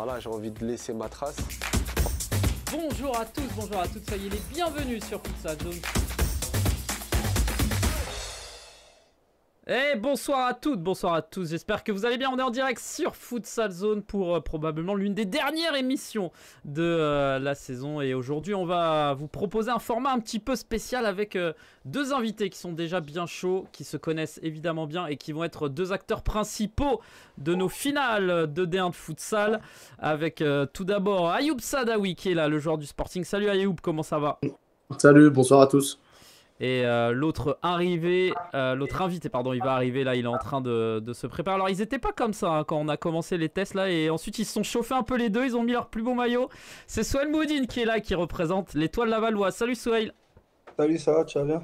voilà, j'ai envie de laisser ma trace. Bonjour à tous, bonjour à toutes, soyez les bienvenus sur Futsal Zone. Et bonsoir à toutes, bonsoir à tous, j'espère que vous allez bien. On est en direct sur Futsal Zone pour probablement l'une des dernières émissions de la saison. Et aujourd'hui on va vous proposer un format un petit peu spécial avec deux invités qui sont déjà bien chauds, qui se connaissent évidemment bien et qui vont être deux acteurs principaux de nos finales de D1 de futsal. Avec tout d'abord Ayoub Sadawi qui est là, le joueur du Sporting. Salut Ayoub, comment ça va? Salut, bonsoir à tous. Et l'autre invité, pardon, il va arriver là, il est en train de se préparer. Alors ils n'étaient pas comme ça hein, quand on a commencé les tests là, et ensuite ils se sont chauffés un peu les deux, ils ont mis leur plus beau maillot. C'est Souheil Moudine qui est là, qui représente l'Étoile Lavalloise. Salut Souheil. Salut, ça va, tu vas bien?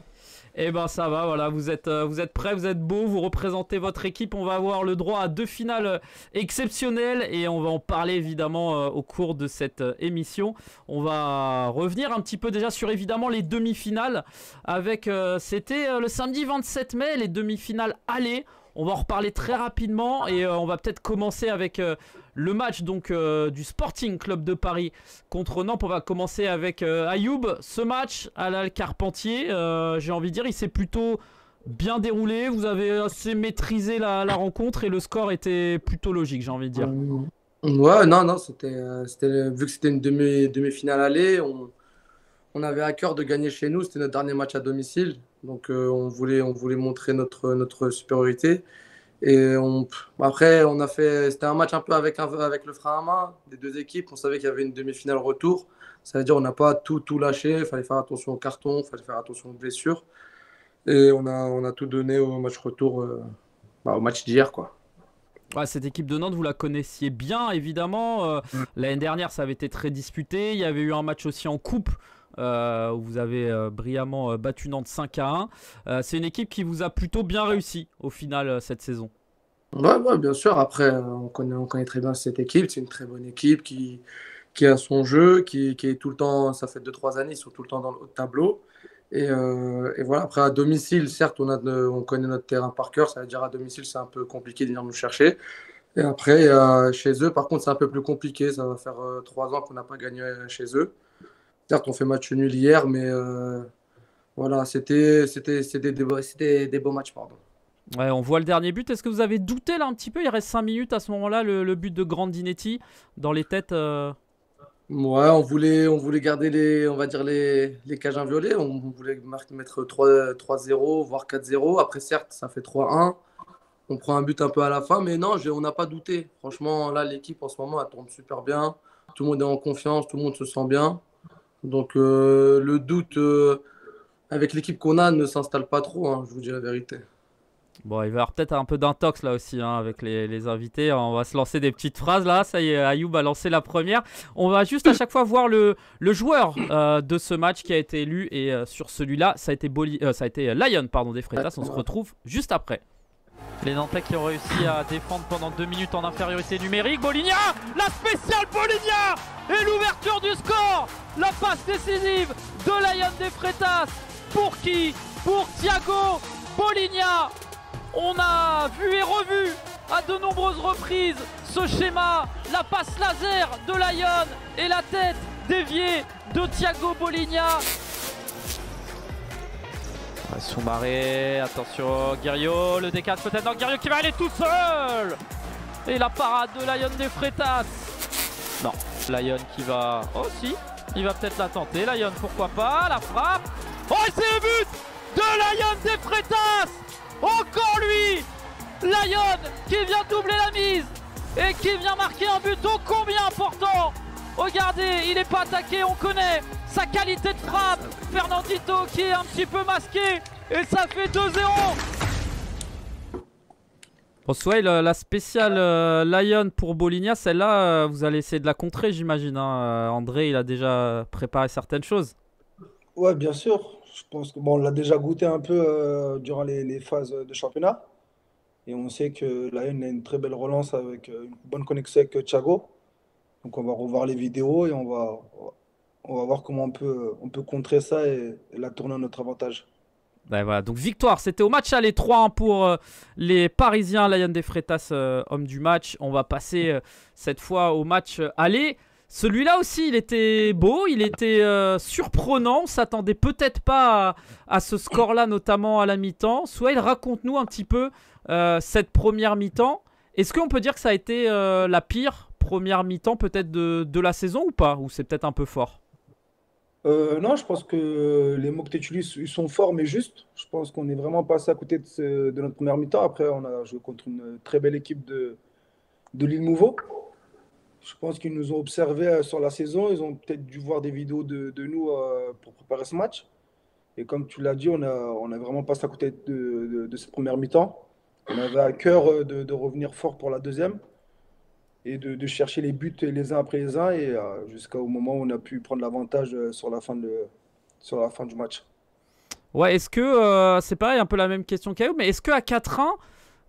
Eh ben ça va, voilà, vous êtes prêts, vous êtes beaux, vous représentez votre équipe. On va avoir le droit à deux finales exceptionnelles et on va en parler évidemment au cours de cette émission. On va revenir un petit peu déjà sur évidemment les demi-finales avec, c'était le samedi 27 mai, les demi-finales aller. On va en reparler très rapidement et on va peut-être commencer avec le match donc, du Sporting Club de Paris contre Nantes. On va commencer avec Ayoub. Ce match à la Carpentier, j'ai envie de dire, il s'est plutôt bien déroulé. Vous avez assez maîtrisé la rencontre et le score était plutôt logique, j'ai envie de dire. Ouais, non, vu que c'était une demi-finale aller, on avait à cœur de gagner chez nous. C'était notre dernier match à domicile. Donc on voulait montrer notre supériorité. Et après, c'était un match un peu avec le frein à main des deux équipes. On savait qu'il y avait une demi-finale retour. Ça veut dire qu'on n'a pas tout lâché. Il fallait faire attention aux cartons, il fallait faire attention aux blessures. Et on a tout donné au match retour, au match d'hier, quoi. Ouais, cette équipe de Nantes, vous la connaissiez bien, évidemment. L'année dernière, ça avait été très disputé. Il y avait eu un match aussi en coupe où vous avez brillamment battu Nantes 5-1. C'est une équipe qui vous a plutôt bien réussi au final cette saison. Ouais, bien sûr. Après, on connaît très bien cette équipe. C'est une très bonne équipe qui a son jeu, qui est tout le temps, ça fait 2-3 années, ils sont tout le temps dans le haut de tableau. Et voilà, après à domicile, certes, on connaît notre terrain par cœur. Ça veut dire à domicile, c'est un peu compliqué de venir nous chercher. Et après, chez eux, par contre, c'est un peu plus compliqué. Ça va faire 3 ans qu'on n'a pas gagné chez eux. Certes, on fait match nul hier, mais voilà, c'était des beaux matchs, pardon. Ouais, on voit le dernier but. Est-ce que vous avez douté là un petit peu? Il reste 5 minutes à ce moment-là, le but de Grandinetti dans les têtes. Ouais, on voulait garder on va dire les cages inviolées. On voulait mettre 3-0, voire 4-0. Après, certes, ça fait 3-1. On prend un but un peu à la fin, mais non, on n'a pas douté. Franchement, là, l'équipe en ce moment, elle tourne super bien. Tout le monde est en confiance, tout le monde se sent bien. Donc, le doute avec l'équipe qu'on a ne s'installe pas trop, hein, je vous dis la vérité. Bon, il va y avoir peut-être un peu d'intox là aussi hein, avec les invités. On va se lancer des petites phrases là. Ça y est, Ayoub a lancé la première. On va juste à chaque fois voir le joueur de ce match qui a été élu. Et sur celui-là, ça a été Lyon des Freitas. On se retrouve juste après. Les Nantais qui ont réussi à défendre pendant 2 minutes en infériorité numérique. Boligna, la spéciale Boligna et l'ouverture du score. La passe décisive de Lyon des Freitas. Pour qui? Pour Thiago Boligna. On a vu et revu à de nombreuses reprises ce schéma, la passe laser de Lyon et la tête déviée de Thiago Boligna. Soumaré, attention, Guerriot, le décale peut-être dans Guerriot qui va aller tout seul. Et la parade de Lyon des Freitas. Non, Lyon qui va... Oh si, il va peut-être la tenter, Lyon pourquoi pas, la frappe. Oh et c'est le but de Lyon des Freitas. Encore lui, Lyon qui vient doubler la mise et qui vient marquer un but ô combien important. Regardez, il n'est pas attaqué, on connaît sa qualité de frappe. Fernandito qui est un petit peu masqué et ça fait 2-0. Bon, Souheil, la spéciale Lyon pour Boligna, celle-là, vous allez essayer de la contrer, j'imagine. Hein. André, il a déjà préparé certaines choses. Ouais, bien sûr. Je pense que on l'a déjà goûté un peu durant les phases de championnat. Et on sait que Lyon a une très belle relance avec une bonne connexion avec Thiago. Donc on va revoir les vidéos et on va voir comment on peut contrer ça et la tourner à notre avantage. Ben voilà, donc victoire, c'était au match aller 3-1 pour les Parisiens, Lion des Freitas, homme du match. On va passer cette fois au match aller. Celui-là aussi, il était beau, il était surprenant. On s'attendait peut-être pas à ce score-là, notamment à la mi-temps. Souhail, raconte-nous un petit peu cette première mi-temps. Est-ce qu'on peut dire que ça a été la pire première mi-temps peut-être de la saison ou pas? Ou c'est peut-être un peu fort? Non, je pense que les mots que tu utilises, ils sont forts mais justes. Je pense qu'on est vraiment passé à côté de notre première mi-temps. Après, on a joué contre une très belle équipe de Lille Nouveau. Je pense qu'ils nous ont observés sur la saison. Ils ont peut-être dû voir des vidéos de nous pour préparer ce match. Et comme tu l'as dit, on a vraiment passé à côté de cette première mi-temps. On avait à cœur de revenir fort pour la deuxième et de chercher les buts les uns après les uns et jusqu'au moment où on a pu prendre l'avantage sur la fin du match. Ouais, est-ce que, c'est pareil, un peu la même question qu'Ayoub, mais est-ce qu'à 4-1,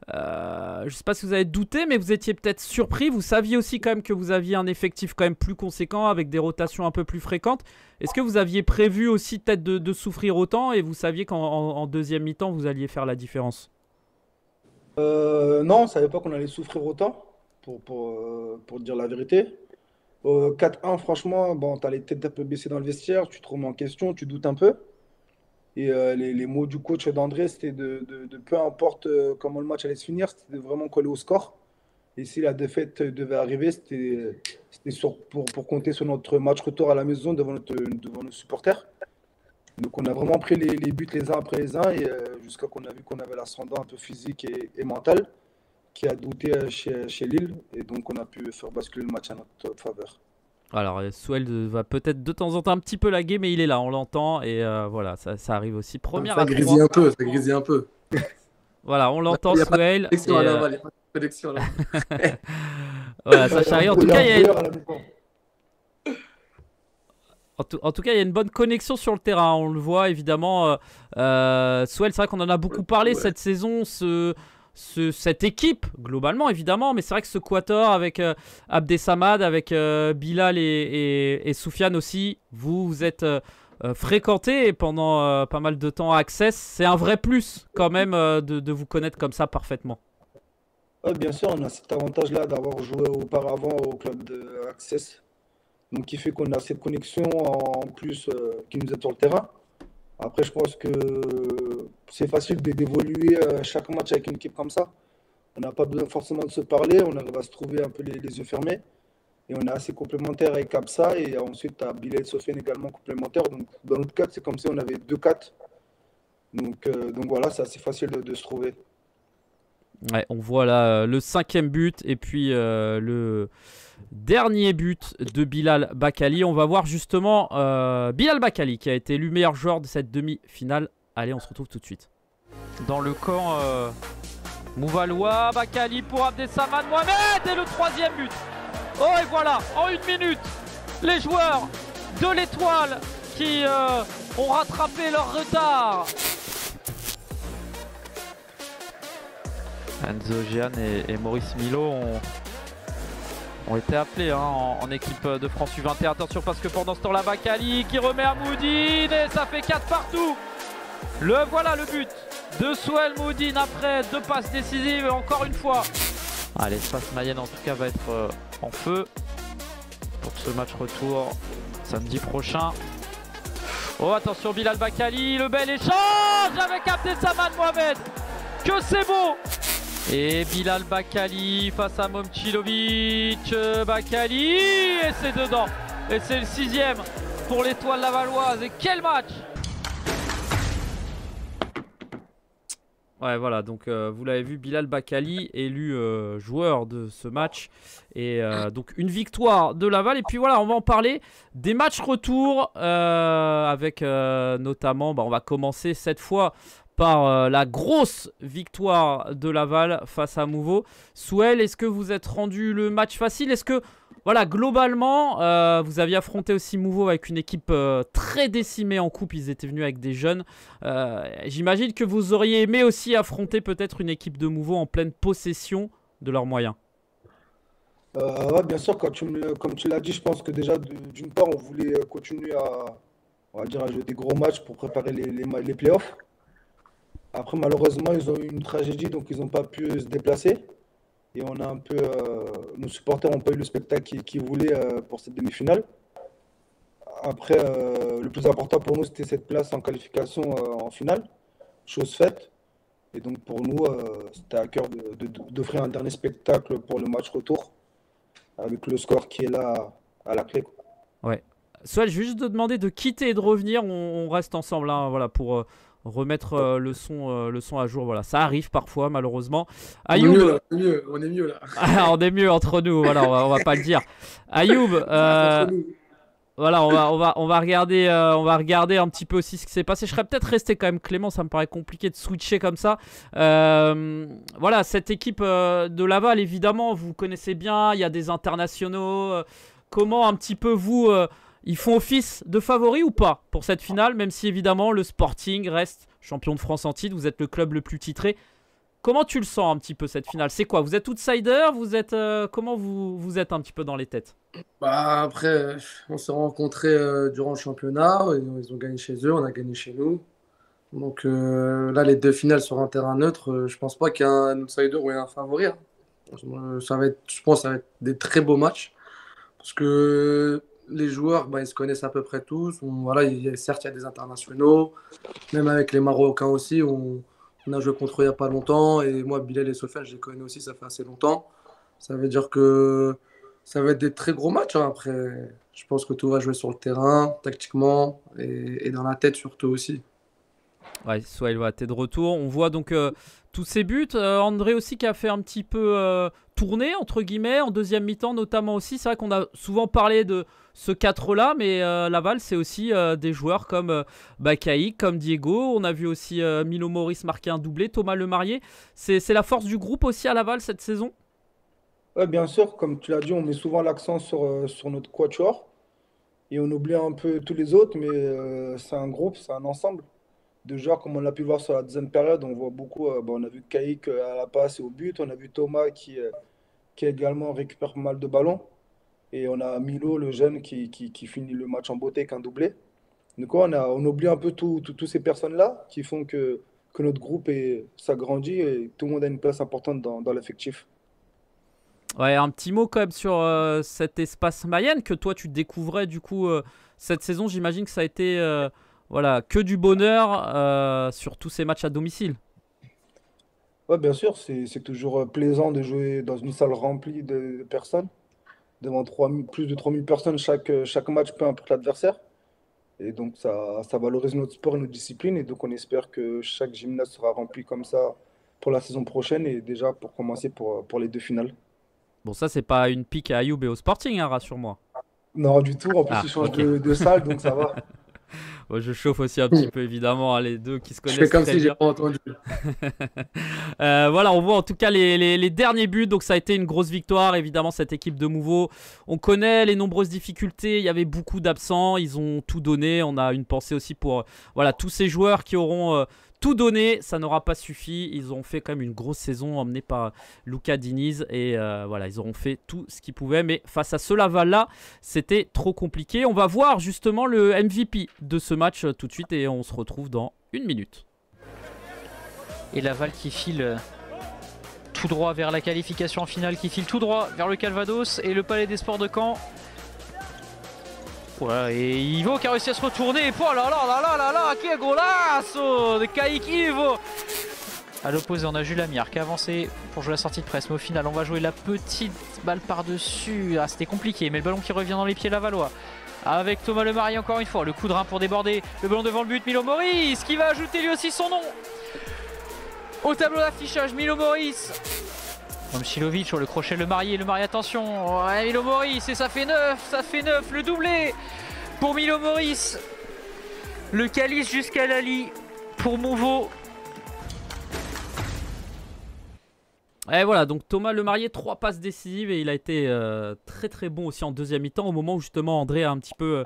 je ne sais pas si vous avez douté, mais vous étiez peut-être surpris. Vous saviez aussi quand même que vous aviez un effectif quand même plus conséquent avec des rotations un peu plus fréquentes. Est-ce que vous aviez prévu aussi peut-être de souffrir autant et vous saviez qu'en deuxième mi-temps, vous alliez faire la différence? Non, on ne savait pas qu'on allait souffrir autant, pour dire la vérité. 4-1, franchement, bon, tu as les têtes un peu baissées dans le vestiaire, tu te remets en question, tu doutes un peu. Et les mots du coach d'André, c'était de peu importe comment le match allait se finir, c'était de vraiment coller au score. Et si la défaite devait arriver, pour compter sur notre match retour à la maison devant nos supporters. Donc on a vraiment pris les buts les uns après les uns et jusqu'à qu'on a vu qu'on avait l'ascendant un peu physique et mental qui a douté chez Lille. Et donc on a pu faire basculer le match à notre faveur. Alors, Souhail va peut-être de temps en temps un petit peu laguer, mais il est là, on l'entend. Et voilà, ça arrive aussi. Première Ça à 3. grésille un peu, ça grésille un peu. Voilà, on l'entend, Il n'y a pas de Souhail. connexion à Laval, il n'y a pas de connexion là. Voilà, ça charrie. En tout cas, il y a à la mi-temps. En tout cas, il y a une bonne connexion sur le terrain. On le voit évidemment. Souhail, c'est vrai qu'on en a beaucoup parlé cette saison. Cette équipe, globalement évidemment, mais c'est vrai que ce quatuor avec Abdesamad, avec Bilal et Soufiane aussi, vous êtes fréquentés pendant pas mal de temps à Access. C'est un vrai plus quand même de vous connaître comme ça parfaitement. Ouais, bien sûr, on a cet avantage-là d'avoir joué auparavant au club de Access. Donc, qui fait qu'on a cette connexion en plus qui nous est sur le terrain. Après, je pense que c'est facile d'évoluer chaque match avec une équipe comme ça. On n'a pas besoin forcément de se parler, on arrive à se trouver un peu les yeux fermés. Et on est assez complémentaires avec Absa. Et ensuite, tu as Bilal et Sofiane également complémentaires. Donc, dans notre cas, c'est comme si on avait 2-4. Donc voilà, c'est assez facile de se trouver. Ouais, on voit là le 5e but et puis le dernier but de Bilal Bakkali. On va voir justement Bilal Bakkali qui a été élu meilleur joueur de cette demi-finale. Allez, on se retrouve tout de suite. Dans le camp Mouvalois, Bakkali pour Abdesamad Mohamed et le 3e but. Oh et voilà, en 1 minute, les joueurs de l'Étoile qui ont rattrapé leur retard. Enzo Gian et Maurice Milo ont été appelés en équipe de France U21. Attention parce que pendant ce temps-là, Bakkali qui remet à Moudine et ça fait 4 partout. Voilà le but de Souhail Moudine après 2 passes décisives encore une fois. Ah, l'espace Mayenne en tout cas va être en feu pour ce match retour samedi prochain. Oh attention Bilal Bakkali, le bel échange avec Abdesamad Mohamed. Que c'est beau! Et Bilal Bakkali face à Momcilovic. Bakkali et c'est dedans. Et c'est le 6e pour l'Étoile lavalloise. Et quel match! Ouais voilà, donc vous l'avez vu, Bilal Bakkali élu joueur de ce match. Et donc une victoire de Laval. Et puis voilà, on va en parler des matchs retour avec notamment, on va commencer cette fois par la grosse victoire de Laval face à Mouveau. Souhail, est-ce que vous êtes rendu le match facile? Est-ce que, voilà, globalement, vous aviez affronté aussi Mouveau avec une équipe très décimée en coupe. Ils étaient venus avec des jeunes. J'imagine que vous auriez aimé aussi affronter peut-être une équipe de Mouveau en pleine possession de leurs moyens. Ouais, bien sûr, comme tu l'as dit, je pense que déjà, d'une part, on voulait continuer à jouer des gros matchs pour préparer les playoffs. Après, malheureusement, ils ont eu une tragédie, donc ils n'ont pas pu se déplacer. Et on a un peu, nos supporters n'ont pas eu le spectacle qu'ils voulaient pour cette demi-finale. Après, le plus important pour nous, c'était cette place en qualification en finale, chose faite. Et donc pour nous, c'était à cœur d'offrir un dernier spectacle pour le match retour, avec le score qui est là à la clé, quoi. Ouais. Soit je vais juste te demander de quitter et de revenir. On reste ensemble hein, voilà, pour remettre le son à jour. Voilà, ça arrive parfois malheureusement. Ayoub, On est mieux là. Ah, on est mieux entre nous. Voilà, on va pas le dire. Ayoub, Entre nous. voilà, on va regarder un petit peu aussi ce qui s'est passé. Je serais peut-être resté quand même Clément. Ça me paraît compliqué de switcher comme ça. Voilà, cette équipe de Laval, évidemment, vous connaissez bien. Il y a des internationaux. Comment un petit peu vous ils font office de favoris ou pas pour cette finale, même si évidemment le Sporting reste champion de France en titre, vous êtes le club le plus titré. Comment tu le sens un petit peu cette finale? C'est quoi? Vous êtes outsider? Vous êtes comment vous êtes un petit peu dans les têtes? Bah, après, on s'est rencontrés durant le championnat. Ils ont gagné chez eux, on a gagné chez nous. Donc là, les deux finales sur un terrain neutre, je pense pas qu'il y ait un outsider ou un favori, hein. Je pense que ça va être des très beaux matchs. Parce que les joueurs, bah, ils se connaissent à peu près tous. Voilà, certes, il y a des internationaux. Même avec les Marocains aussi, on a joué contre eux il n'y a pas longtemps. Et moi, Bilal et Sofiane, je les connais aussi, ça fait assez longtemps. Ça veut dire que ça va être des très gros matchs, hein. Après, je pense que tout va jouer sur le terrain, tactiquement, et dans la tête surtout aussi. Ouais, soit il va être de retour. On voit donc tous ces buts. André aussi qui a fait un petit peu tourner, entre guillemets, en deuxième mi-temps notamment aussi. C'est vrai qu'on a souvent parlé de ce 4-là, mais Laval, c'est aussi des joueurs comme Bakaï, comme Diego. On a vu aussi Milo Maurice marquer un doublé, Thomas Lemarrier. C'est la force du groupe aussi à Laval cette saison? Ouais, bien sûr, comme tu l'as dit, on met souvent l'accent sur notre quatuor et on oublie un peu tous les autres, mais c'est un groupe, c'est un ensemble de joueurs, comme on l'a pu voir sur la deuxième période. On voit beaucoup, on a vu Caïk à la passe et au but, on a vu Thomas qui également récupère pas mal de ballons, et on a Milo, le jeune, qui finit le match en beauté avec un doublé. Donc ouais, on oublie un peu toutes ces personnes-là qui font que notre groupe s'agrandit et tout le monde a une place importante dans l'effectif. Ouais, un petit mot quand même sur cet espace Mayenne que toi tu découvrais du coup cette saison. J'imagine que ça a été voilà, que du bonheur sur tous ces matchs à domicile. Ouais, bien sûr, c'est toujours plaisant de jouer dans une salle remplie de personnes, devant plus de 3000 personnes chaque match, peu importe l'adversaire. Et donc ça valorise notre sport et notre discipline. Et donc on espère que chaque gymnase sera rempli comme ça pour la saison prochaine et déjà pour commencer pour les deux finales. Bon, ça c'est pas une pique à Ayoub et au Sporting, hein, rassure-moi. Non, du tout. En plus, Ah, ils changent ok. de salle, donc ça va. Bon, je chauffe aussi un petit peu évidemment hein, les deux qui se Je fais connaissent comme très si j'ai bien. pas entendu. Voilà, on voit en tout cas les derniers buts. Donc ça a été une grosse victoire. Évidemment, cette équipe de Mouveau, on connaît les nombreuses difficultés. Il y avait beaucoup d'absents. Ils ont tout donné. On a une pensée aussi pour voilà, tous ces joueurs qui auront tout donné. Ça n'aura pas suffi. Ils ont fait quand même une grosse saison emmenée par Luca Diniz. Et voilà, ils auront fait tout ce qu'ils pouvaient. Mais face à ce Laval-là, c'était trop compliqué. On va voir justement le MVP de ce match tout de suite. Et on se retrouve dans une minute. Et Laval qui file tout droit vers la qualification en finale, qui file tout droit vers le Calvados et le Palais des Sports de Caen. Voilà, et Ivo qui a réussi à se retourner. Oh là là là là là là, quel golasso de Caïk Ivo. À l'opposé, on a Jules Amiard qui a avancé pour jouer la sortie de presse. Mais au final, on va jouer la petite balle par-dessus. Ah, c'était compliqué, mais le ballon qui revient dans les pieds lavallois. Avec Thomas Lemarrier encore une fois, le coup de rein pour déborder. Le ballon devant le but, Milo Maurice qui va ajouter lui aussi son nom au tableau d'affichage. Milo Maurice. Momcilovic sur le crochet, le Marié attention. Ouais, Milo Maurice et ça fait 9, le doublé pour Milo Maurice. Le calice jusqu'à Lali pour Mouveau. Et voilà, donc Thomas Lemarrier, 3 passes décisives et il a été très très bon aussi en deuxième mi-temps au moment où justement André a un petit peu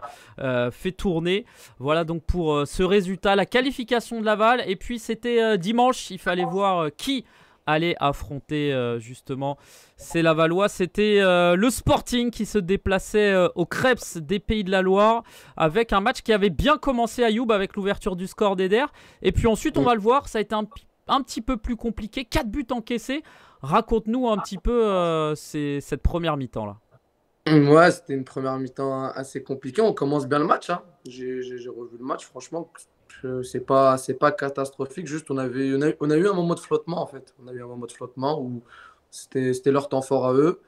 fait tourner. Voilà donc pour ce résultat, la qualification de Laval. Et puis c'était dimanche, il fallait voir qui allait affronter justement ces Lavallois. C'était le Sporting qui se déplaçait au Crêpes des Pays de la Loire avec un match qui avait bien commencé à Ayoub avec l'ouverture du score d'Eder. Et puis ensuite, on va le voir, ça a été un petit peu plus compliqué. 4 buts encaissés. Raconte-nous un petit peu cette première mi-temps là. Ouais, c'était une première mi-temps assez compliquée. On commence bien le match, hein. J'ai revu le match, franchement, c'est pas catastrophique. Juste, on a eu un moment de flottement, en fait. On a eu un moment de flottement où c'était leur temps fort à eux.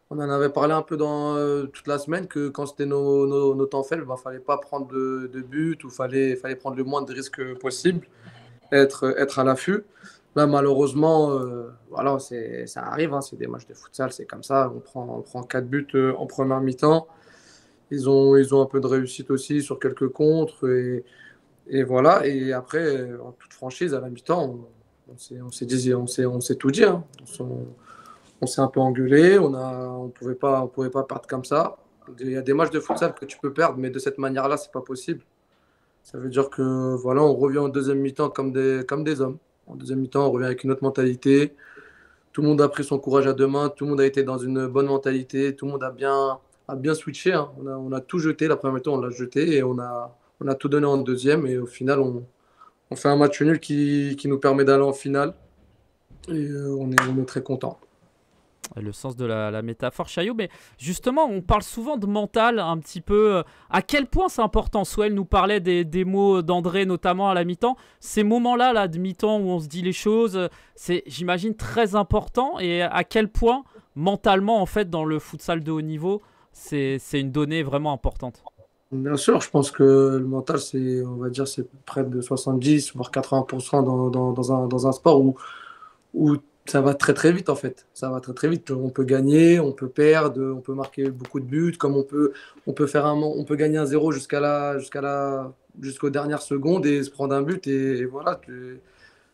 On en avait parlé un peu dans toute la semaine que quand c'était nos temps faibles, bah, fallait pas prendre de but ou fallait prendre le moins de risques possible, être à l'affût. Là, malheureusement, voilà, ça arrive, hein, c'est des matchs de futsal, c'est comme ça. On prend 4 buts en première mi-temps. Ils ont un peu de réussite aussi sur quelques contres. Et voilà. Et après, en toute franchise, à la mi-temps, on s'est tout dit, hein. On s'est un peu engueulé. On pouvait pas perdre comme ça. Il y a des matchs de futsal que tu peux perdre, mais de cette manière-là, c'est pas possible. Ça veut dire que voilà, on revient en deuxième mi-temps comme des hommes. En deuxième mi-temps, on revient avec une autre mentalité. Tout le monde a pris son courage à deux mains. Tout le monde a été dans une bonne mentalité. Tout le monde a bien switché, hein. On a tout jeté. La première mi-temps, on l'a jeté et on a tout donné en deuxième. Et au final, on fait un match nul qui nous permet d'aller en finale. Et on est très content. Le sens de la métaphore, Chaillot. Mais justement, on parle souvent de mental un petit peu. À quel point c'est important? Souel nous parlait des mots d'André, notamment à la mi-temps. Ces moments-là là, de mi-temps où on se dit les choses, c'est, j'imagine, très important. Et à quel point, mentalement, en fait, dans le futsal de haut niveau, c'est une donnée vraiment importante. Bien sûr, je pense que le mental, on va dire, c'est près de 70, voire 80% dans un sport où ça va très très vite en fait. Ça va très très vite. On peut gagner, on peut perdre, on peut marquer beaucoup de buts, comme on peut gagner un 0 jusqu'aux dernières secondes et se prendre un but et voilà,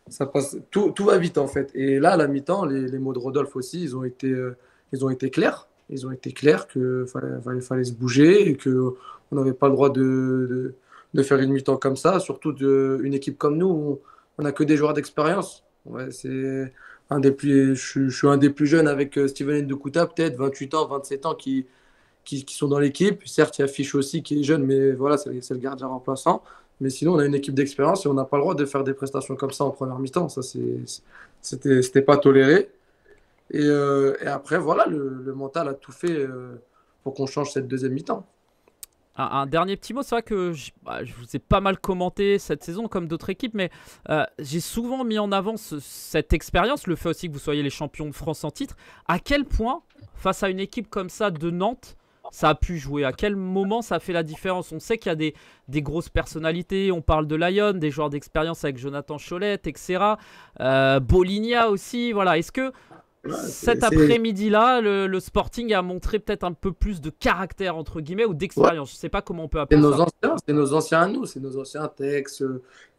ça passe, tout va vite en fait. Et là, à la mi-temps, les mots de Rodolphe aussi, ils ont été clairs. Ils ont été clairs qu'il fallait se bouger et qu'on n'avait pas le droit de faire une mi-temps comme ça, surtout une équipe comme nous, où on n'a que des joueurs d'expérience. Ouais, je suis un des plus jeunes avec Steven Ndukuta, peut-être 28 ans, 27 ans qui sont dans l'équipe. Certes, il y a Fiche aussi qui est jeune, mais voilà, c'est le gardien remplaçant. Mais sinon, on a une équipe d'expérience et on n'a pas le droit de faire des prestations comme ça en première mi-temps. Ça, c'était pas toléré. Et après, voilà, le mental a tout fait pour qu'on change cette deuxième mi-temps. Un dernier petit mot, c'est vrai que je vous ai pas mal commenté cette saison comme d'autres équipes, mais j'ai souvent mis en avant cette expérience, le fait aussi que vous soyez les champions de France en titre. À quel point, face à une équipe comme ça de Nantes, ça a pu jouer? À quel moment ça a fait la différence? On sait qu'il y a des grosses personnalités, on parle de Lyon, des joueurs d'expérience avec Jonathan Cholette, etc. Boligna aussi, voilà. Est-ce que cet après-midi-là, le Sporting a montré peut-être un peu plus de caractère, entre guillemets, ou d'expérience? Ouais. Je ne sais pas comment on peut appeler ça. C'est nos anciens à nous, c'est nos anciens Tex.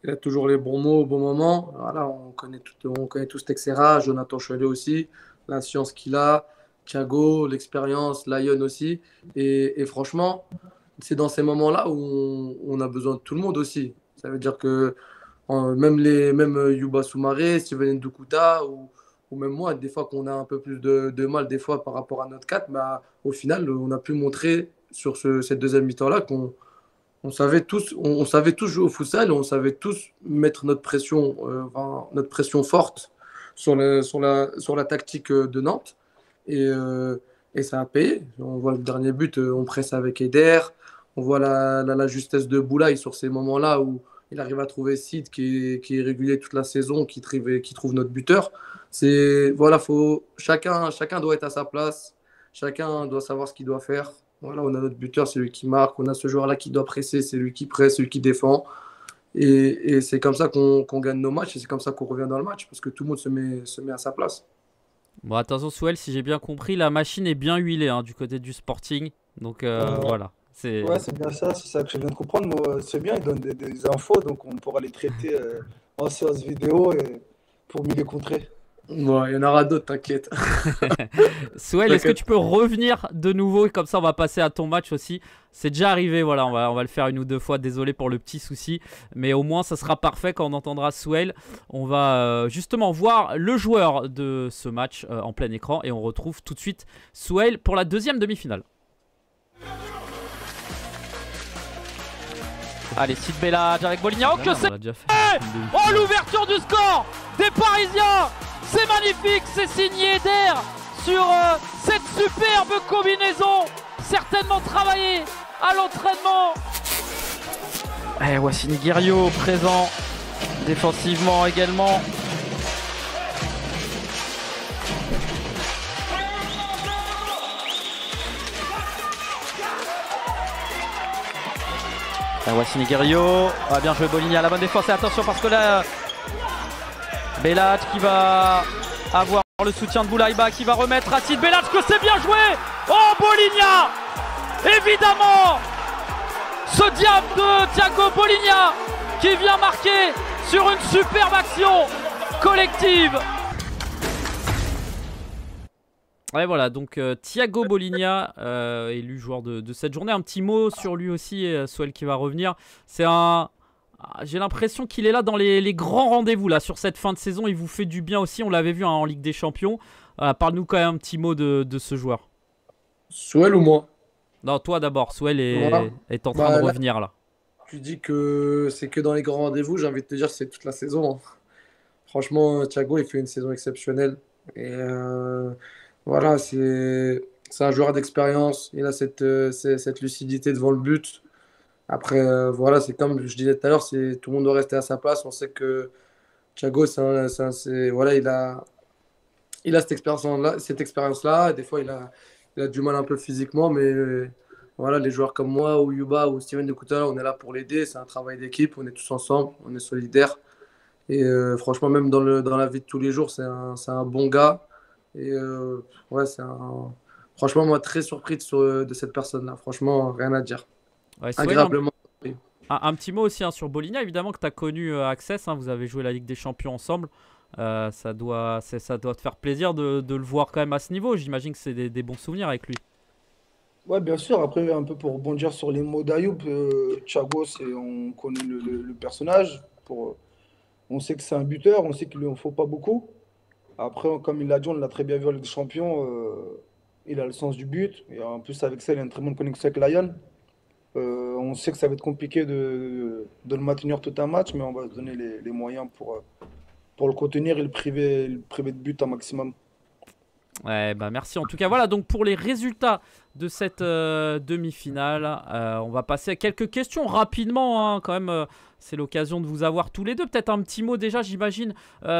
Il a toujours les bons mots au bon moment. Voilà, on connaît tous Texera, Jonathan Cholet aussi, la science qu'il a, Thiago, l'expérience, Lyon aussi. Et franchement, c'est dans ces moments-là où on a besoin de tout le monde aussi. Ça veut dire que même Yuba Soumaré, Steven Ndukuta ou même moi, des fois qu'on a un peu plus de mal des fois par rapport à notre 4, bah, au final, on a pu montrer sur cette deuxième mi-temps-là qu'on on savait tous jouer au futsal et on savait tous mettre notre pression forte sur la tactique de Nantes. Et ça a payé. On voit le dernier but, on presse avec Eder. On voit la justesse de Boulaye sur ces moments-là où il arrive à trouver Sid qui est régulier toute la saison, qui trouve notre buteur. Voilà, chacun doit être à sa place, chacun doit savoir ce qu'il doit faire. Voilà, on a notre buteur, c'est lui qui marque, on a ce joueur-là qui doit presser, c'est lui qui presse, c'est lui qui défend. Et c'est comme ça qu'on gagne nos matchs et c'est comme ça qu'on revient dans le match parce que tout le monde se met à sa place. Bon, attention, Souel, si j'ai bien compris, la machine est bien huilée hein, du côté du Sporting. Donc voilà. Ouais, c'est bien ça, c'est ça que je viens de comprendre. Moi, c'est bien, ils donnent des infos, donc on pourra les traiter en séance vidéo pour mieux les contrer. Bon, il y en aura d'autres, t'inquiète. Souel, est-ce que tu peux revenir de nouveau et comme ça on va passer à ton match aussi. C'est déjà arrivé, voilà, on va le faire une ou deux fois, désolé pour le petit souci, mais au moins ça sera parfait quand on entendra Souel. On va justement voir le joueur de ce match en plein écran et on retrouve tout de suite Souel pour la deuxième demi-finale. Allez, Sid Bellage avec Boligna. Oh, que c'est! Fait. Oh, l'ouverture du score des Parisiens! C'est magnifique, c'est signé Eder sur cette superbe combinaison, certainement travaillée à l'entraînement. Wassini Guerriot présent défensivement également. Wassini Guerriot, bien joué Boligna, la bonne défense et attention parce que là Bellage qui va avoir le soutien de Boulaïba qui va remettre à Sid Bellage, que c'est bien joué. Oh, Boligna, évidemment, ce diable de Thiago Boligna qui vient marquer sur une superbe action collective. Ouais, voilà, donc Thiago Boligna, élu joueur de cette journée. Un petit mot sur lui aussi, Souel qui va revenir. C'est un... J'ai l'impression qu'il est là dans les grands rendez-vous là sur cette fin de saison. Il vous fait du bien aussi, on l'avait vu en Ligue des Champions. Parle-nous quand même un petit mot de ce joueur. Souel ou moi? Non, toi d'abord. Souel Voilà. est en train de revenir là. Tu dis que c'est que dans les grands rendez-vous, j'ai envie de te dire que c'est toute la saison. Franchement, Thiago, il fait une saison exceptionnelle. Et voilà, c'est un joueur d'expérience. Il a cette lucidité devant le but. Après, voilà, c'est comme je disais tout à l'heure, tout le monde doit rester à sa place. On sait que Thiago, voilà, il a cette expérience-là. Des fois, il a du mal un peu physiquement, mais voilà, les joueurs comme moi, ou Yuba, ou Steven de Coutal, on est là pour l'aider. C'est un travail d'équipe, on est tous ensemble, on est solidaires. Et franchement, même dans la vie de tous les jours, c'est un bon gars. Et ouais, franchement, moi, très surpris de cette personne-là. Franchement, rien à dire. Ouais, Souel, Agréablement. un petit mot aussi sur Boligna, évidemment que tu as connu Access, vous avez joué la Ligue des Champions ensemble. Ça doit te faire plaisir de le voir quand même à ce niveau. J'imagine que c'est des bons souvenirs avec lui. Ouais, bien sûr. Après, un peu pour rebondir sur les mots d'Ayoub, Thiago, on connaît le personnage. On sait que c'est un buteur, on sait qu'il ne lui en faut pas beaucoup. Après, comme il l'a dit, on l'a très bien vu en Ligue des Champions. Il a le sens du but. Et en plus, avec ça, il a une très bonne connexion avec Lyon. On sait que ça va être compliqué de le maintenir tout un match, mais on va se donner les moyens pour le contenir et le priver de but un maximum. Ouais, bah merci. En tout cas, voilà, donc pour les résultats de cette demi-finale, on va passer à quelques questions rapidement, quand même. C'est l'occasion de vous avoir tous les deux. Peut-être un petit mot déjà, j'imagine,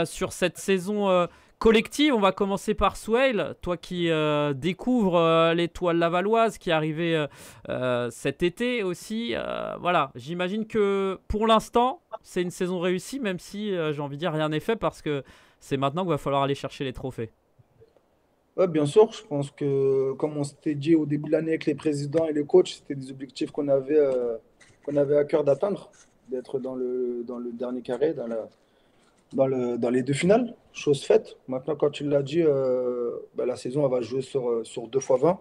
sur cette saison collective. On va commencer par Souel, toi qui découvres l'Étoile lavalloise qui est arrivée cet été aussi. Voilà, j'imagine que pour l'instant, c'est une saison réussie, même si j'ai envie de dire rien n'est fait parce que c'est maintenant qu'il va falloir aller chercher les trophées. Ouais, bien sûr, je pense que comme on s'était dit au début de l'année avec les présidents et les coachs, c'était des objectifs qu'on avait à cœur d'atteindre, d'être dans le dernier carré, dans les deux finales, chose faite. Maintenant, quand tu l'as dit, la saison elle va jouer sur 2 x 20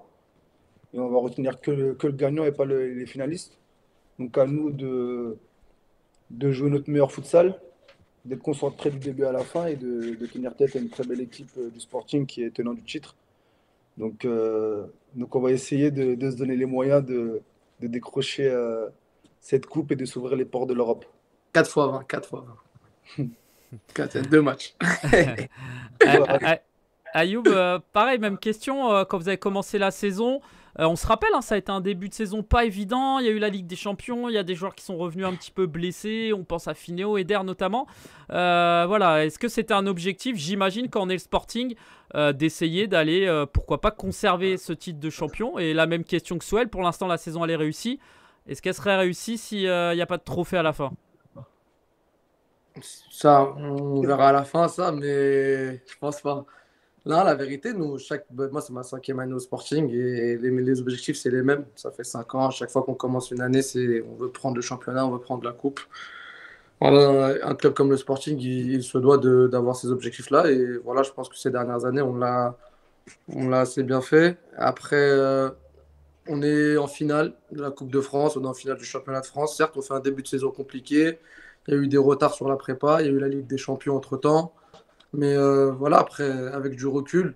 et on va retenir que le gagnant et pas les finalistes. Donc à nous de jouer notre meilleur futsal, d'être concentré du début à la fin et de tenir tête à une très belle équipe du Sporting qui est tenant du titre. Donc on va essayer de se donner les moyens de décrocher cette coupe et de s'ouvrir les portes de l'Europe. 4 x 20, 4 x 20. 4, 2 matchs. Ayoub, pareil, même question. Quand vous avez commencé la saison, on se rappelle, ça a été un début de saison pas évident. Il y a eu la Ligue des Champions, il y a des joueurs qui sont revenus un petit peu blessés. On pense à Finéo, Eder notamment. Voilà, est-ce que c'était un objectif, j'imagine, quand on est le Sporting, d'essayer d'aller, pourquoi pas, conserver ce titre de champion? Et la même question que Souel, pour l'instant, la saison elle est réussie. Est-ce qu'elle serait réussie s'il n'y a pas de trophée à la fin? Ça, on verra à la fin, ça, mais je pense pas. Là, la vérité, moi, c'est ma 5e année au Sporting et les objectifs, c'est les mêmes. Ça fait 5 ans. À chaque fois qu'on commence une année, on veut prendre le championnat, on veut prendre la coupe. Voilà, un club comme le Sporting, il se doit d'avoir ces objectifs-là. Et voilà, je pense que ces dernières années, on l'a assez bien fait. Après, on est en finale de la Coupe de France, on est en finale du championnat de France. Certes, on fait un début de saison compliqué. Il y a eu des retards sur la prépa, il y a eu la Ligue des Champions entre-temps. Mais voilà, après, avec du recul,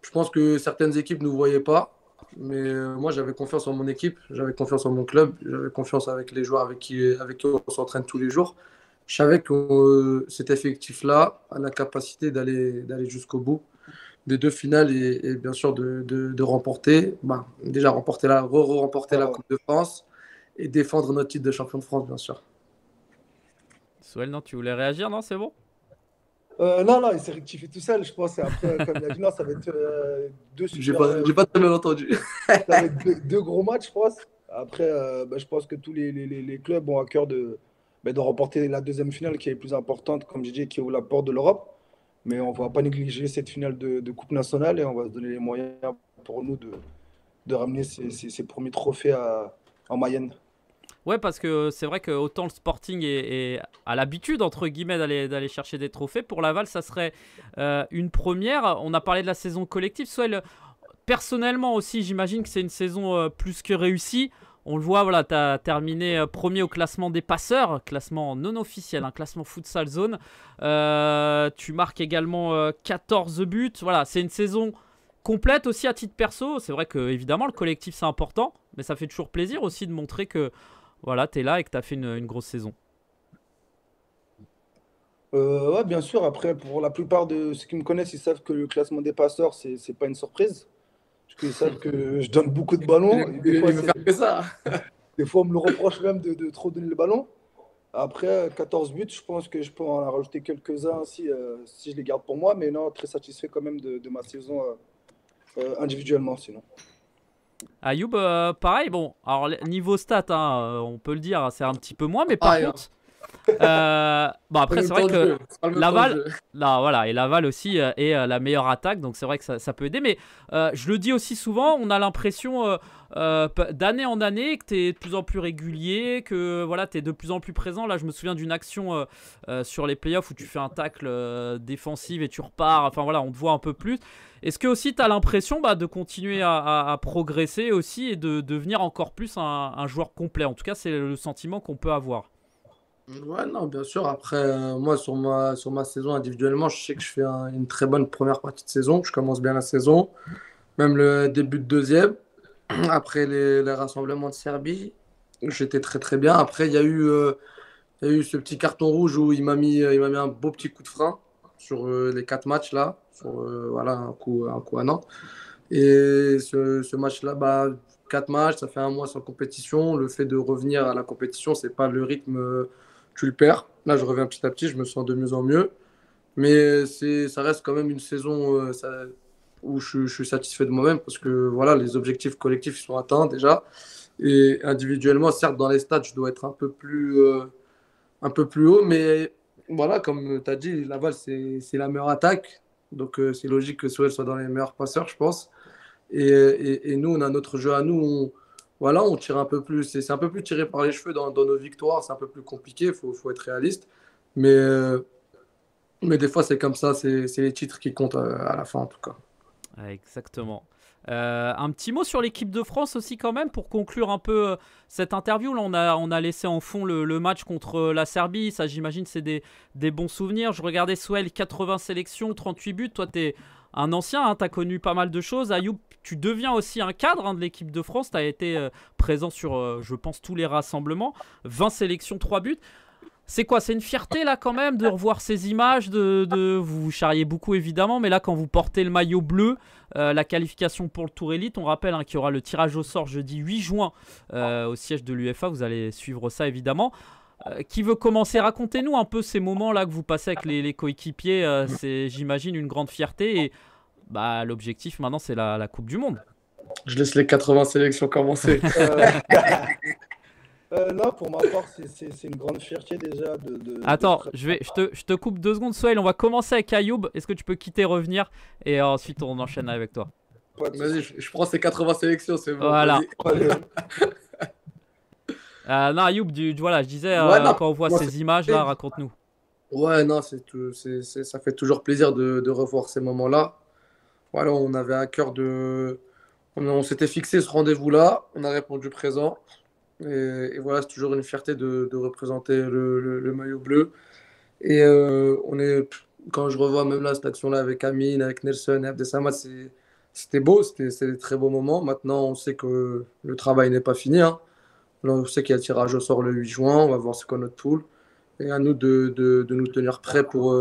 je pense que certaines équipes ne nous voyaient pas. Mais moi, j'avais confiance en mon équipe, j'avais confiance en mon club, j'avais confiance avec les joueurs avec qui on s'entraîne tous les jours. Je savais que cet effectif-là a la capacité d'aller jusqu'au bout des deux finales et bien sûr de remporter, déjà remporter la Ah, Coupe de France et défendre notre titre de champion de France, bien sûr. Souel, non, tu voulais réagir? Non, c'est bon? non, non, il s'est rectifié tout seul, je pense. Et après, comme il a dit, non, ça va être deux J'ai super. pas, j'ai pas très bien entendu. Ça va être deux gros matchs, je pense. Après, je pense que tous les clubs ont à cœur de remporter la deuxième finale qui est plus importante, comme j'ai dit, qui ouvre la porte de l'Europe. Mais on ne va pas négliger cette finale de Coupe nationale et on va se donner les moyens pour nous de ramener ces premiers trophées en Mayenne. Ouais, parce que c'est vrai que autant le Sporting a l'habitude, entre guillemets, d'aller chercher des trophées. Pour Laval, ça serait une première. On a parlé de la saison collective. Soit personnellement aussi, j'imagine que c'est une saison plus que réussie. On le voit, voilà, tu as terminé premier au classement des passeurs, classement non officiel, un classement futsal zone. Tu marques également 14 buts. Voilà, c'est une saison complète aussi à titre perso. C'est vrai que évidemment le collectif c'est important, mais ça fait toujours plaisir aussi de montrer que voilà, tu es là et que tu as fait une grosse saison. Ouais, bien sûr. Après, pour la plupart de ceux qui me connaissent, ils savent que le classement des passeurs, c'est pas une surprise. Parce qu'ils savent que je donne beaucoup de ballons. Et Il veut faire que ça. des fois, on me le reproche même de trop donner le ballon. Après 14 buts, je pense que je peux en rajouter quelques-uns si je les garde pour moi. Mais non, très satisfait quand même de ma saison individuellement, sinon. Ayoub, pareil, bon, alors niveau stats, hein, on peut le dire, c'est un petit peu moins, mais par Pareil, hein. contre, bon après c'est vrai que Laval, là, voilà, et Laval aussi est la meilleure attaque, donc c'est vrai que ça peut aider, mais je le dis aussi souvent, on a l'impression d'année en année que tu es de plus en plus régulier, que voilà, tu es de plus en plus présent. Là, je me souviens d'une action sur les playoffs où tu fais un tacle défensif et tu repars, enfin voilà, on te voit un peu plus. Est-ce que aussi tu as l'impression de continuer à progresser aussi et de devenir encore plus un joueur complet? En tout cas, c'est le sentiment qu'on peut avoir. Ouais, non, bien sûr. Après, moi, sur ma saison individuellement, je sais que je fais une très bonne première partie de saison. Je commence bien la saison, même le début de deuxième. Après les rassemblements de Serbie, j'étais très très bien. Après, il y a eu ce petit carton rouge où il m'a mis un beau petit coup de frein sur les 4 matchs là. Voilà, un coup à Nantes. Et ce match-là, 4 matchs, ça fait un mois sans compétition. Le fait de revenir à la compétition, c'est pas le rythme, tu le perds. Là, je reviens petit à petit, je me sens de mieux en mieux. Mais ça reste quand même une saison où je suis satisfait de moi-même parce que voilà, les objectifs collectifs ils sont atteints déjà. Et individuellement, certes, dans les stats, je dois être un peu plus haut. Mais voilà, comme tu as dit, Laval, c'est la meilleure attaque. Donc, c'est logique que Soel soit dans les meilleurs passeurs, je pense. Et nous, on a notre jeu à nous. Voilà, on tire un peu plus. C'est un peu plus tiré par les cheveux dans nos victoires. C'est un peu plus compliqué. Il faut être réaliste. Mais des fois, c'est comme ça. C'est les titres qui comptent à la fin, en tout cas. Ouais, exactement. Un petit mot sur l'équipe de France aussi quand même pour conclure un peu cette interview. Là, on a laissé en fond le match contre la Serbie. Ça, j'imagine, c'est des bons souvenirs. Je regardais Souel, 80 sélections, 38 buts. Toi, tu es un ancien, hein, tu as connu pas mal de choses. Ayoub, tu deviens aussi un cadre de l'équipe de France. Tu as été présent sur, je pense, tous les rassemblements. 20 sélections, 3 buts. C'est quoi? C'est une fierté là quand même de revoir ces images vous vous charriez beaucoup évidemment, mais là quand vous portez le maillot bleu, la qualification pour le Tour Élite, on rappelle qu'il y aura le tirage au sort jeudi 8 juin au siège de l'UEFA, vous allez suivre ça évidemment. Qui veut commencer? Racontez-nous un peu ces moments là que vous passez avec les coéquipiers, c'est j'imagine une grande fierté et l'objectif maintenant c'est la Coupe du Monde. Je laisse les 80 sélections commencer. Non, pour ma part, c'est une grande fierté déjà Attends, je te coupe 2 secondes, Souel. On va commencer avec Ayoub. Est-ce que tu peux quitter, revenir et ensuite on enchaîne avec toi. Vas-y, je prends ces 80 sélections, c'est bon. Voilà. Non, Ayoub, voilà, je disais, Ouais, non, quand on voit moi, ces images-là, raconte-nous. ouais, non, ça fait toujours plaisir de revoir ces moments-là. Voilà, on avait à cœur on s'était fixé ce rendez-vous-là, on a répondu présent. Et voilà, c'est toujours une fierté de représenter le maillot bleu. Et quand je revois même là cette action-là avec Amine, avec Nelson et Abdessamad, c'était beau, c'était des très beaux moments. Maintenant, on sait que le travail n'est pas fini, hein. Là, on sait qu'il y a le tirage au sort le 8 juin, on va voir c'est quoi notre poule. Et à nous de nous tenir prêts pour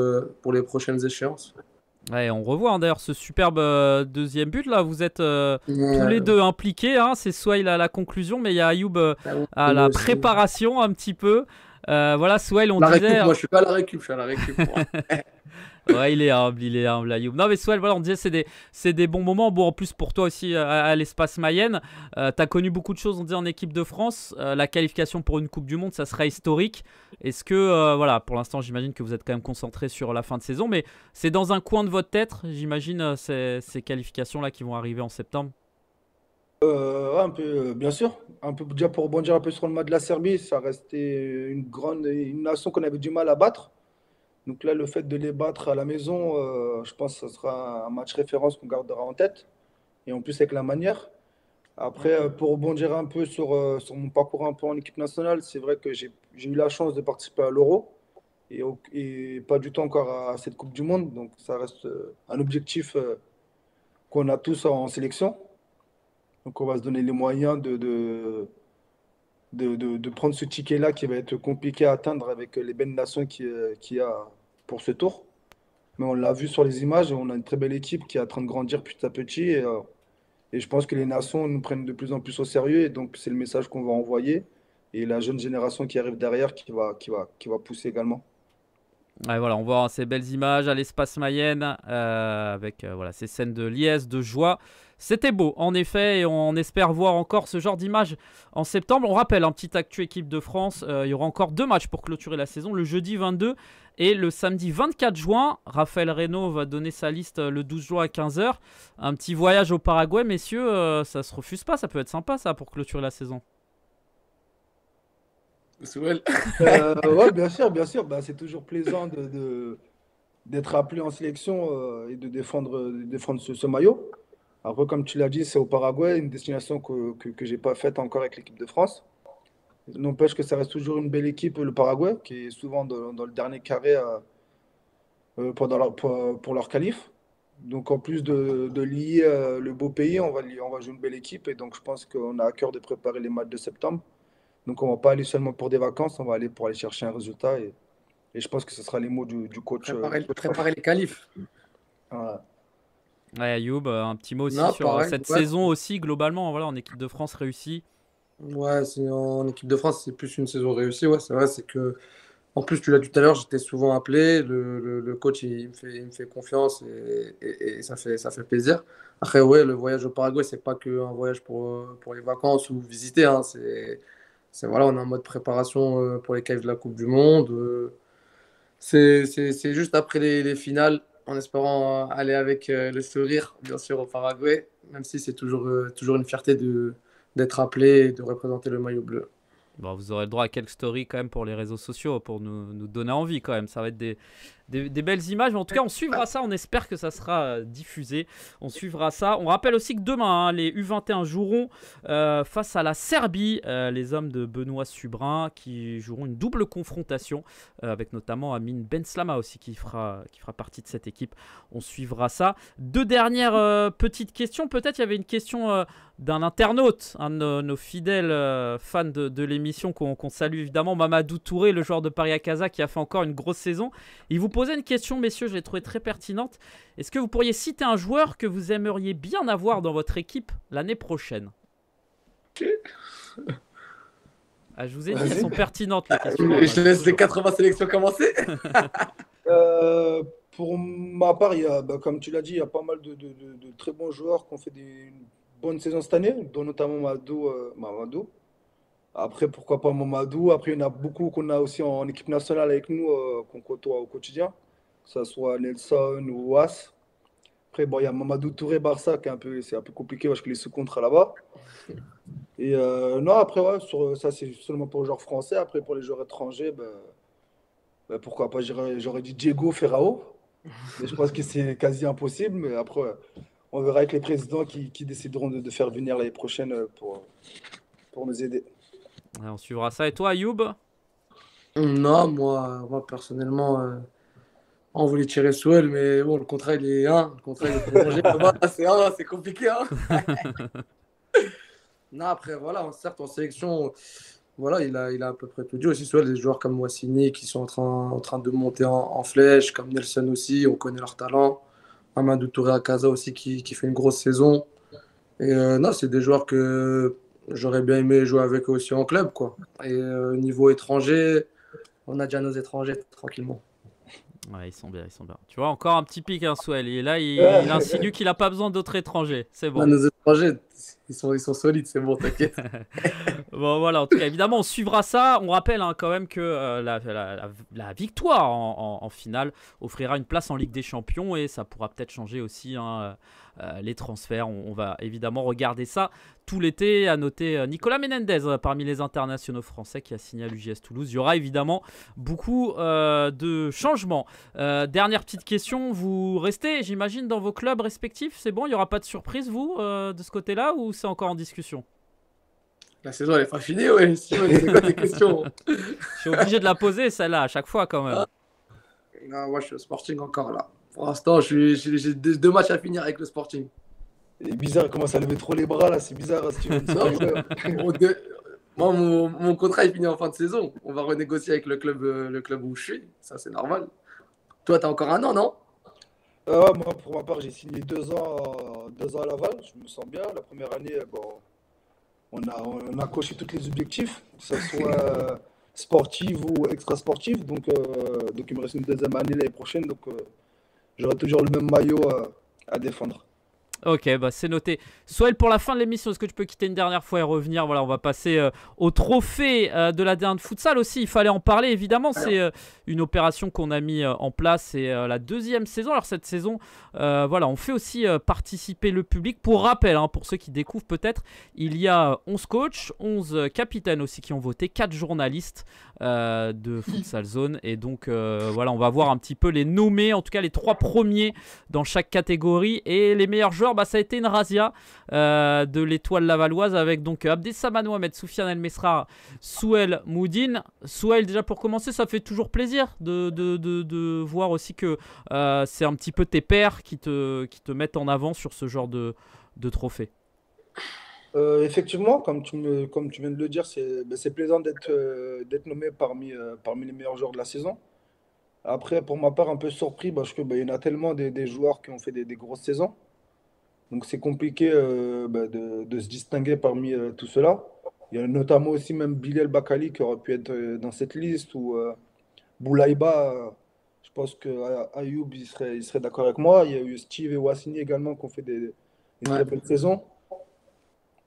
les prochaines échéances. Ouais, on revoit hein, d'ailleurs ce superbe deuxième but là. Vous êtes tous les Ouais, deux impliqués. Hein. C'est Souhail à la conclusion, mais il y a Ayoub ah ouais, à moi la aussi. préparation un petit peu. Voilà, Souhail, on La disait. récup, moi je suis pas à la récup, je suis à la récup, moi. Ouais, il est humble, Ayoub. Non, mais Souhail, voilà, on disait c'est des bons moments. Bon, en plus pour toi aussi à l'espace Mayenne, t'as connu beaucoup de choses, on dit en équipe de France. La qualification pour une Coupe du Monde, ça sera historique. Est-ce que, voilà, pour l'instant, j'imagine que vous êtes quand même concentré sur la fin de saison, mais c'est dans un coin de votre tête, j'imagine, ces qualifications-là qui vont arriver en septembre. Ouais, un peu, bien sûr. Un peu, déjà pour rebondir un peu sur le match de la Serbie, ça restait une nation qu'on avait du mal à battre. Donc là, le fait de les battre à la maison, je pense que ce sera un match référence qu'on gardera en tête. Et en plus avec la manière. Après, pour rebondir un peu sur mon parcours un peu en équipe nationale, c'est vrai que j'ai eu la chance de participer à l'Euro et pas du tout encore à cette Coupe du Monde. Donc ça reste un objectif qu'on a tous en sélection. Donc on va se donner les moyens de prendre ce ticket-là qui va être compliqué à atteindre avec les belles nations qu'il y a pour ce tour. Mais on l'a vu sur les images, on a une très belle équipe qui est en train de grandir petit à petit. Et je pense que les nations nous prennent de plus en plus au sérieux. Et donc c'est le message qu'on va envoyer. Et la jeune génération qui arrive derrière qui va pousser également. Ouais, voilà, on voit ces belles images à l'espace Mayenne avec voilà, ces scènes de liesse, de joie. C'était beau, en effet, et on espère voir encore ce genre d'images en septembre. On rappelle, un petit actu équipe de France, il y aura encore 2 matchs pour clôturer la saison, le jeudi 22 et le samedi 24 juin. Raphaël Reynaud va donner sa liste le 12 juin à 15h. Un petit voyage au Paraguay, messieurs, ça se refuse pas, ça peut être sympa ça pour clôturer la saison. Souhel. Ouais, bien sûr, bien sûr. Bah, c'est toujours plaisant d'être appelé en sélection et de défendre ce maillot. Après, comme tu l'as dit, c'est au Paraguay, une destination que je n'ai pas faite encore avec l'équipe de France. N'empêche que ça reste toujours une belle équipe, le Paraguay, qui est souvent dans le dernier carré pour leur qualif. Donc, en plus de lier le beau pays, on va jouer une belle équipe. Et donc, je pense qu'on a à cœur de préparer les matchs de septembre. Donc, on ne va pas aller seulement pour des vacances, on va aller pour aller chercher un résultat. Et je pense que ce sera les mots du coach. Préparer les qualifs. Voilà. Ouais, Ayoub, un petit mot aussi Non, sur pareil. cette Ouais, saison aussi, globalement, voilà, en équipe de France réussie. ouais, en équipe de France, c'est plus une saison réussie. Ouais, c'est vrai, c'est que. En plus, tu l'as dit tout à l'heure, j'étais souvent appelé. Le coach, il me fait confiance et ça fait plaisir. Après, ouais, le voyage au Paraguay, c'est pas qu'un voyage pour les vacances ou visiter, hein. Voilà, on est en mode préparation pour les qualifs de la Coupe du Monde. C'est juste après les finales, en espérant aller avec le sourire, bien sûr, au Paraguay, même si c'est toujours une fierté d'être appelé et de représenter le maillot bleu. Bon, vous aurez le droit à quelques stories quand même pour les réseaux sociaux, pour nous donner envie quand même. Ça va être des belles images. Mais en tout cas, on suivra ça. On espère que ça sera diffusé. On suivra ça. On rappelle aussi que demain, hein, les U21 joueront face à la Serbie. Les hommes de Benoît Subrin qui joueront une double confrontation avec notamment Amine Benslama aussi qui fera partie de cette équipe. On suivra ça. 2 dernières petites questions. Peut-être il y avait une question d'un internaute, un de nos fidèles fans de l'émission qu'on salue évidemment, Mamadou Touré, le joueur de Paris Akaza qui a fait encore une grosse saison. Il vous posait une question, messieurs, je l'ai trouvée très pertinente. Est-ce que vous pourriez citer un joueur que vous aimeriez bien avoir dans votre équipe l'année prochaine? Ah, je vous ai dit, elles sont pertinentes les questions. Je te laisse les 80 sélections commencer. Pour ma part, comme tu l'as dit, il y a pas mal de très bons joueurs qui ont fait une bonne saison cette année, dont notamment Mamadou. Après, pourquoi pas Mamadou. Après, il y en a beaucoup qu'on a aussi en équipe nationale avec nous, qu'on côtoie au quotidien, que ce soit Nelson ou Was. Après, bon, il y a Mamadou Touré Barça, c'est un peu compliqué parce qu'il est sous contrat là-bas. Et non, après, ouais, ça, c'est seulement pour les joueurs français. Après, pour les joueurs étrangers, pourquoi pas, j'aurais dit Diego Ferrao. Mais je pense que c'est quasi impossible. Mais après, on verra avec les présidents qui décideront de faire venir l'année prochaine pour nous aider. Ouais, on suivra ça. Et toi, Ayoub? Non, moi personnellement, on voulait tirer Souel, mais bon, le contrat il est le contrat il est prolongé. C'est compliqué. Hein. Non, après, voilà, certes, en sélection, voilà, il a à peu près tout dit. Aussi, Souel, des joueurs comme Wassini qui sont en train de monter en flèche, comme Nelson aussi, on connaît leur talent. Amadou Touré Akaza aussi qui fait une grosse saison. Et non, c'est des joueurs que j'aurais bien aimé jouer avec eux aussi en club, quoi. Et niveau étranger, on a déjà nos étrangers tranquillement. Ouais, ils sont bien, ils sont bien. Tu vois, encore un petit pic, hein, Souel. Et là, il Ouais. insinue qu'il n'a pas besoin d'autres étrangers. C'est On a bon. nos étrangers, ils sont solides, c'est bon, t'inquiète. Bon, voilà, en tout cas, évidemment, on suivra ça. On rappelle quand même que la victoire en finale offrira une place en Ligue des Champions et ça pourra peut-être changer aussi les transferts. On va évidemment regarder ça tout l'été. À noter Nicolas Menendez parmi les internationaux français qui a signé à l'UJS Toulouse. Il y aura évidemment beaucoup de changements. Dernière petite question, vous restez, j'imagine, dans vos clubs respectifs. C'est bon, il n'y aura pas de surprise, vous, de ce côté-là, ou c'est encore en discussion? La saison, elle est pas finie, ouais. C'est quoi tes questions? Je suis obligé de la poser, celle-là, à chaque fois quand même. Non, moi, je suis au Sporting encore là. Pour l'instant, j'ai deux matchs à finir avec le Sporting. C'est bizarre, il commence à lever trop les bras là, c'est bizarre. Si tu veux me Non, dire. moi, mon contrat est fini en fin de saison. On va renégocier avec le club où je suis. Ça, c'est normal. Toi, t'as encore un an, non? Ouais, moi, pour ma part, j'ai signé 2 ans à Laval. Je me sens bien. La première année, bon, on a coché tous les objectifs, que ce soit sportif ou extra-sportif. Donc, il me reste une deuxième année l'année prochaine. Donc, j'aurai toujours le même maillot à défendre. Ok, bah c'est noté. Soel, pour la fin de l'émission, est-ce que tu peux quitter une dernière fois et revenir? Voilà, on va passer au trophée de la D1 de futsal aussi. Il fallait en parler, évidemment. C'est une opération qu'on a mis en place. C'est la deuxième saison. Alors, cette saison, voilà, on fait aussi participer le public. Pour rappel, hein, pour ceux qui découvrent peut-être, il y a 11 coachs, 11 capitaines aussi qui ont voté, 4 journalistes de Futsal Zone. Et donc, voilà, on va voir un petit peu les nommés, en tout cas les 3 premiers dans chaque catégorie. Et les meilleurs joueurs, ça a été une razzia de l'étoile lavalloise avec donc Abdessamad Mohamed, Soufiane El Mesrar, Souel Moudine. Souel, déjà pour commencer, ça fait toujours plaisir de voir aussi que c'est un petit peu tes pairs qui te mettent en avant sur ce genre de trophée. Effectivement, comme tu viens de le dire, c'est plaisant d'être nommé parmi les meilleurs joueurs de la saison. Après, pour ma part, un peu surpris parce que il y en a tellement des joueurs qui ont fait des grosses saisons. Donc c'est compliqué de se distinguer parmi tout cela. Il y a notamment aussi même Bilal Bakali qui aurait pu être dans cette liste ou Boulaïba. Je pense que Ayoub il serait d'accord avec moi. Il y a eu Steve et Wassini également qui ont fait des Ouais. très belles saisons.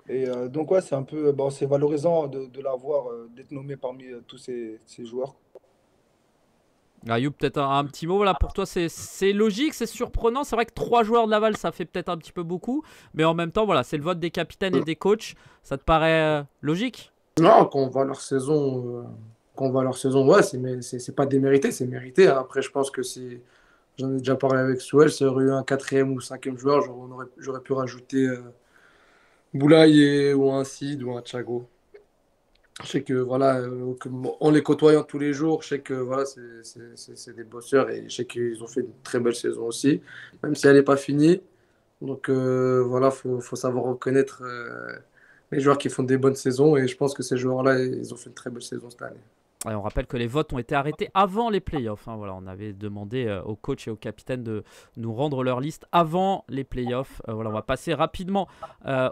Et donc ouais, c'est un peu c'est valorisant de l'avoir, d'être nommé parmi tous ces joueurs. Ayoub, peut-être un petit mot là pour toi, c'est logique, c'est surprenant. C'est vrai que 3 joueurs de Laval, ça fait peut-être un petit peu beaucoup, mais en même temps, voilà, c'est le vote des capitaines et des coachs. Ça te paraît logique? Non, quand on voit leur saison, ouais, c'est pas démérité, c'est mérité. Après, je pense que si j'en ai déjà parlé avec Souel, s'il y aurait eu un quatrième ou cinquième joueur, j'aurais pu rajouter Boulaye ou un Sid ou un Thiago. Je sais que voilà, en les côtoyant tous les jours, je sais que voilà, c'est des bosseurs et je sais qu'ils ont fait une très belle saison aussi, même si elle n'est pas finie. Donc voilà, faut savoir reconnaître les joueurs qui font des bonnes saisons et je pense que ces joueurs-là, ils ont fait une très belle saison cette année. Et on rappelle que les votes ont été arrêtés avant les playoffs. Hein. Voilà, on avait demandé aux coachs et aux capitaines de nous rendre leur liste avant les playoffs. Voilà, on va passer rapidement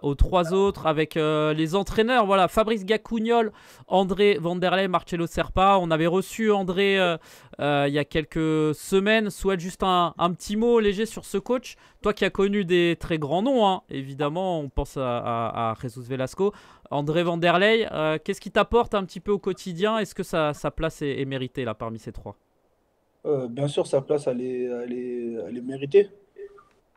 aux 3 autres avec les entraîneurs. Voilà, Fabrice Gacougnol, André Vanderlei, Marcello Serpa. On avait reçu André il y a quelques semaines. Souhaite juste un petit mot léger sur ce coach. Toi qui as connu des très grands noms, hein, évidemment, on pense à Jesus Velasco. André Vanderlei, qu'est-ce qui t'apporte un petit peu au quotidien? Est-ce que sa place est méritée là parmi ces 3? Bien sûr, sa place, elle est méritée.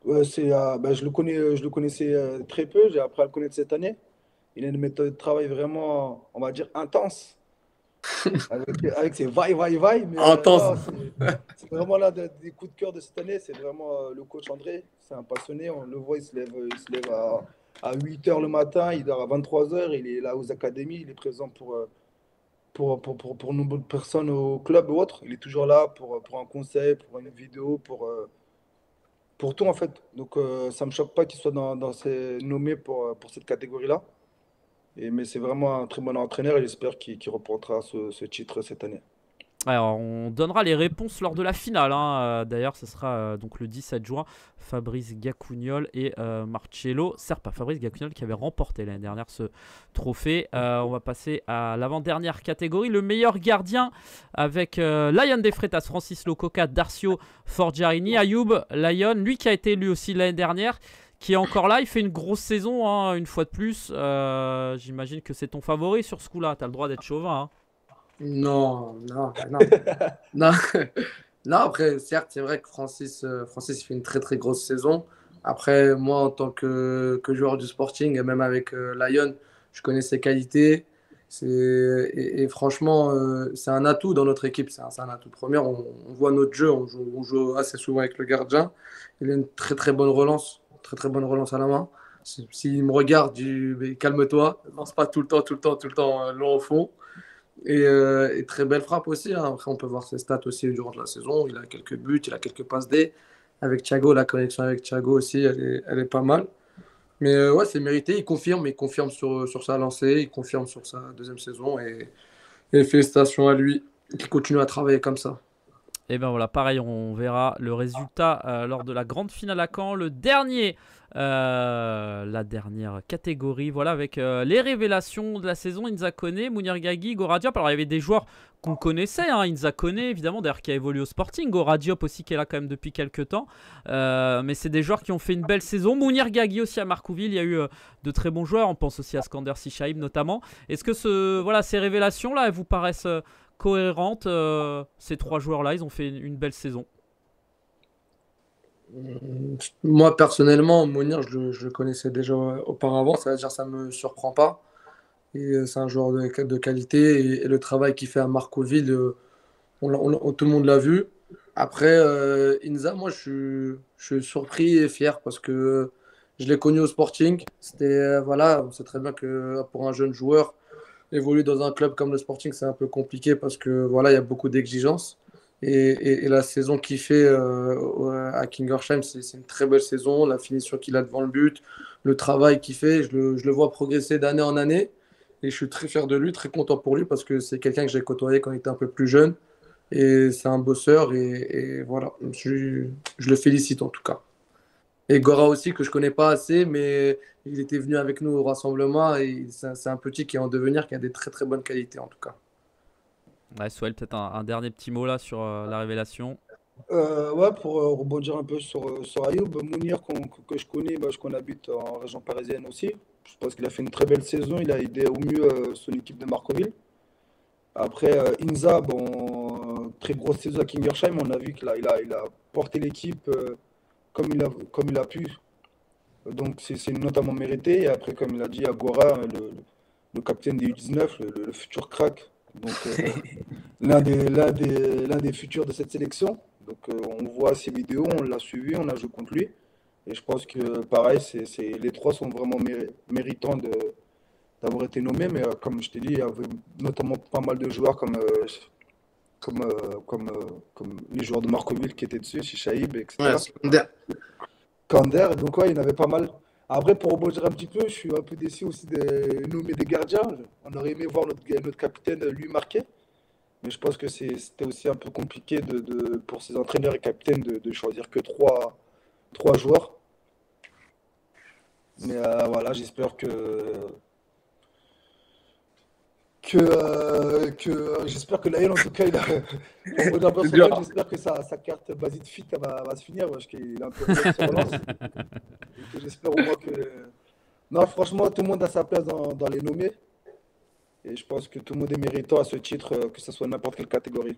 Je le connaissais très peu, j'ai appris à le connaître cette année. Il a une méthode de travail vraiment, on va dire, intense, avec ses vaille. Mais Intense. non, c'est vraiment l'un des coups de cœur de cette année. C'est vraiment le coach André. C'est un passionné. On le voit, il se lève à 8 h le matin, il dort à 23 h. Il est là aux académies. Il est présent pour nombreuses personnes au club ou autre. Il est toujours là pour un conseil, pour une vidéo, pour tout en fait. Donc ça ne me choque pas qu'il soit dans ces nommés pour cette catégorie-là. Mais c'est vraiment un très bon entraîneur et j'espère qu'il reportera ce titre cette année. Alors, on donnera les réponses lors de la finale. D'ailleurs, ce sera donc le 17 juin. Fabrice Gacougnol et Marcello Serpa. Fabrice Gacougnol qui avait remporté l'année dernière ce trophée. On va passer à l'avant-dernière catégorie. Le meilleur gardien avec Lyon des Freitas, Francis Lococa, Darcio Forgiarini, Ayoub Lyon, lui qui a été élu aussi l'année dernière, qui est encore là. Il fait une grosse saison, une fois de plus. J'imagine que c'est ton favori sur ce coup-là. Tu as le droit d'être chauvin. Non. Non. Non, après, certes, c'est vrai que Francis fait une très très grosse saison. Après, moi, en tant que joueur du Sporting, et même avec Lyon, je connais ses qualités. Et franchement, c'est un atout dans notre équipe. C'est un atout premier. On voit notre jeu, on joue assez souvent avec le gardien. Il a une très très bonne relance. Très très bonne relance à la main. S'il me regarde, mais calme-toi. Lance pas tout le temps long au fond. Et très belle frappe aussi. Après, on peut voir ses stats aussi durant la saison. Il a quelques buts, il a quelques passes D. Avec Thiago, la connexion avec Thiago aussi, elle est pas mal. Mais ouais, c'est mérité. Il confirme sur sa lancée, il confirme sur sa deuxième saison. Et félicitations à lui qui continue à travailler comme ça. Et ben voilà, pareil, on verra le résultat lors de la grande finale à Caen. La dernière catégorie, voilà, avec les révélations de la saison. Inza Koné, Mounir Gagui, Gora Diop. Alors il y avait des joueurs qu'on connaissait, Inza Koné évidemment, d'ailleurs qui a évolué au Sporting. Gora Diop aussi qui est là quand même depuis quelques temps. Mais c'est des joueurs qui ont fait une belle saison. Mounir Gagui aussi à Marcouville, il y a eu de très bons joueurs. On pense aussi à Skander Sishaïb notamment. Est-ce que ces révélations-là, elles vous paraissent cohérentes? Ces trois joueurs-là, ils ont fait une belle saison. Moi, personnellement, Mounir, je le connaissais déjà auparavant. Ça veut dire que ça ne me surprend pas. Et c'est un joueur de qualité. Et le travail qu'il fait à Marcouville, tout le monde l'a vu. Après, Inza, moi, je suis surpris et fier parce que je l'ai connu au Sporting. Voilà, on sait très bien que pour un jeune joueur, évoluer dans un club comme le Sporting, c'est un peu compliqué parce que voilà, il y a beaucoup d'exigences. Et la saison qu'il fait à Kingersheim, c'est une très belle saison. La finition qu'il a devant le but, le travail qu'il fait, je le vois progresser d'année en année. Et je suis très fier de lui, très content pour lui parce que c'est quelqu'un que j'ai côtoyé quand il était un peu plus jeune. Et c'est un bosseur. Et voilà, je le félicite en tout cas. Et Gora aussi, que je connais pas assez, mais il était venu avec nous au rassemblement. Et c'est un petit qui est en devenir, qui a des très très bonnes qualités en tout cas. Ouais, Souel, peut-être un dernier petit mot là sur la révélation. Ouais, pour rebondir un peu sur Ayoub, Mounir, que je connais, parce qu'on habite en région parisienne aussi. Je pense qu'il a fait une très belle saison. Il a aidé au mieux son équipe de Marcouville. Après, Inza, bon, très grosse saison à Kingersheim. On a vu qu'il a porté l'équipe comme il a pu. Donc, c'est notamment mérité. Et après, comme il a dit, Agora, le capitaine des U19, le futur crack. Donc, l'un des futurs de cette sélection. Donc, on voit ses vidéos, on l'a suivi, on a joué contre lui. Et je pense que, pareil, les trois sont vraiment méritants d'avoir été nommés. Mais comme je t'ai dit, il y avait notamment pas mal de joueurs comme les joueurs de Marcouville qui étaient dessus, Sishaïb, etc. Ouais, Kander, donc ouais, il y en avait pas mal. Après, pour rebondir un petit peu, je suis un peu déçu aussi de nommer des gardiens. On aurait aimé voir notre capitaine lui marquer. Mais je pense que c'était aussi un peu compliqué pour ces entraîneurs et capitaines de choisir que trois joueurs. Mais voilà, j'espère j'espère que Lyon, en tout cas, j'espère que sa carte Basile Fit va se finir parce qu'il a un peu de relance. J'espère au moins que. Non, franchement, tout le monde a sa place dans les nommés. Et je pense que tout le monde est méritant à ce titre, que ce soit n'importe quelle catégorie.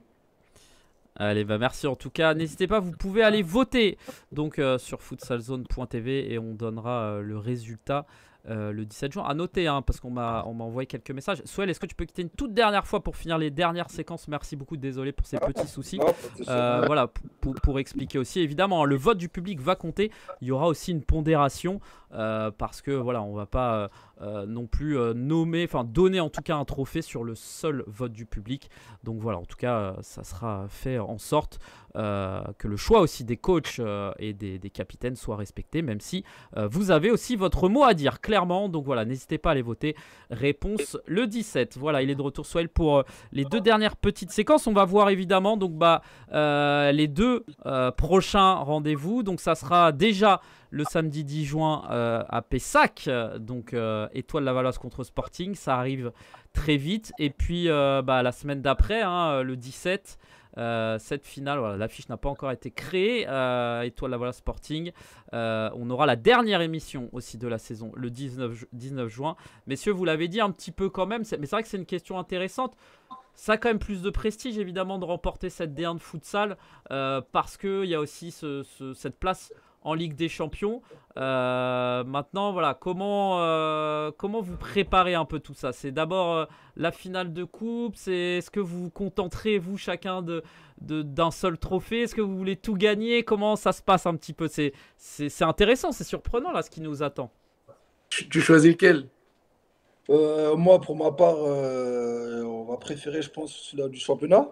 Allez, merci en tout cas. N'hésitez pas, vous pouvez aller voter donc sur futsalzone.tv et on donnera le résultat le 17 juin. À noter, hein, parce qu'on m'a envoyé quelques messages. Soel, est-ce que tu peux quitter une toute dernière fois pour finir les dernières séquences? Merci beaucoup, désolé pour ces petits soucis. Voilà, pour expliquer aussi, évidemment, hein, le vote du public va compter. Il y aura aussi une pondération parce que voilà, on va pas non plus donner en tout cas un trophée sur le seul vote du public. Donc voilà, en tout cas, ça sera fait en sorte que le choix aussi des coachs et des capitaines soit respecté, même si vous avez aussi votre mot à dire, clairement. Donc voilà, n'hésitez pas à aller voter. Réponse le 17. Voilà, il est de retour, Soel, pour les 2 dernières petites séquences. On va voir évidemment donc, les 2 prochains rendez-vous. Donc ça sera déjà le samedi 10 juin à Pessac, donc Étoile Lavalloise contre Sporting, ça arrive très vite. Et puis la semaine d'après, hein, le 17, cette finale, voilà, l'affiche n'a pas encore été créée, Étoile Lavalloise Sporting. On aura la dernière émission aussi de la saison, le 19 juin. Messieurs, vous l'avez dit un petit peu quand même, mais c'est vrai que c'est une question intéressante. Ça a quand même plus de prestige évidemment de remporter cette D1 de futsal parce qu'il y a aussi cette place en Ligue des Champions. Maintenant, voilà, comment vous préparez un peu tout ça? C'est d'abord la finale de coupe. Est-ce que vous vous contenterez, vous, chacun d'un seul trophée? Est-ce que vous voulez tout gagner? Comment ça se passe un petit peu? C'est intéressant, c'est surprenant là ce qui nous attend. Tu choisis lequel? Moi, pour ma part, on va préférer, je pense, celui du championnat.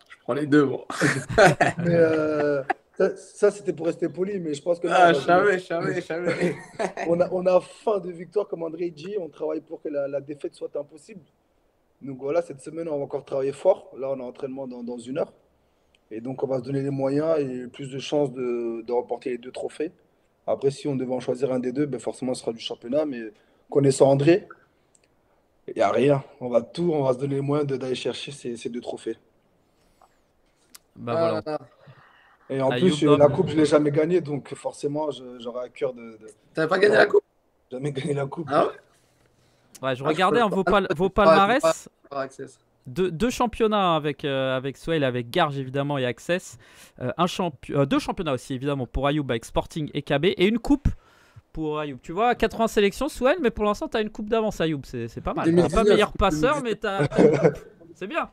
Je prends les deux, moi. Mais ça c'était pour rester poli, mais je pense que là, je savais. on a faim de victoire, comme André dit. On travaille pour que la défaite soit impossible. Donc voilà, cette semaine, on va encore travailler fort. Là, on a entraînement dans 1 heure. Et donc, on va se donner les moyens et plus de chances de remporter les 2 trophées. Après, si on devait en choisir un des 2, forcément, ce sera du championnat. Mais connaissant André, il n'y a rien. On va se donner les moyens d'aller chercher ces 2 trophées. Voilà. Et en plus, la coupe, je ne l'ai jamais gagnée, donc forcément, j'aurais à cœur de... T'avais pas gagné la coupe? Jamais gagné la coupe. Ah ouais? Ouais, je regardais vos palmarès. 2 championnats avec Soel, avec Garges évidemment et Access. 2 championnats aussi évidemment pour Ayoub avec Sporting et KB. Et une coupe pour Ayoub. Tu vois, 80 sélections Soel, mais pour l'instant, tu as une coupe d'avance Ayoub. C'est pas mal. Tu pas meilleur passeur, mais tu as une coupe. C'est bien.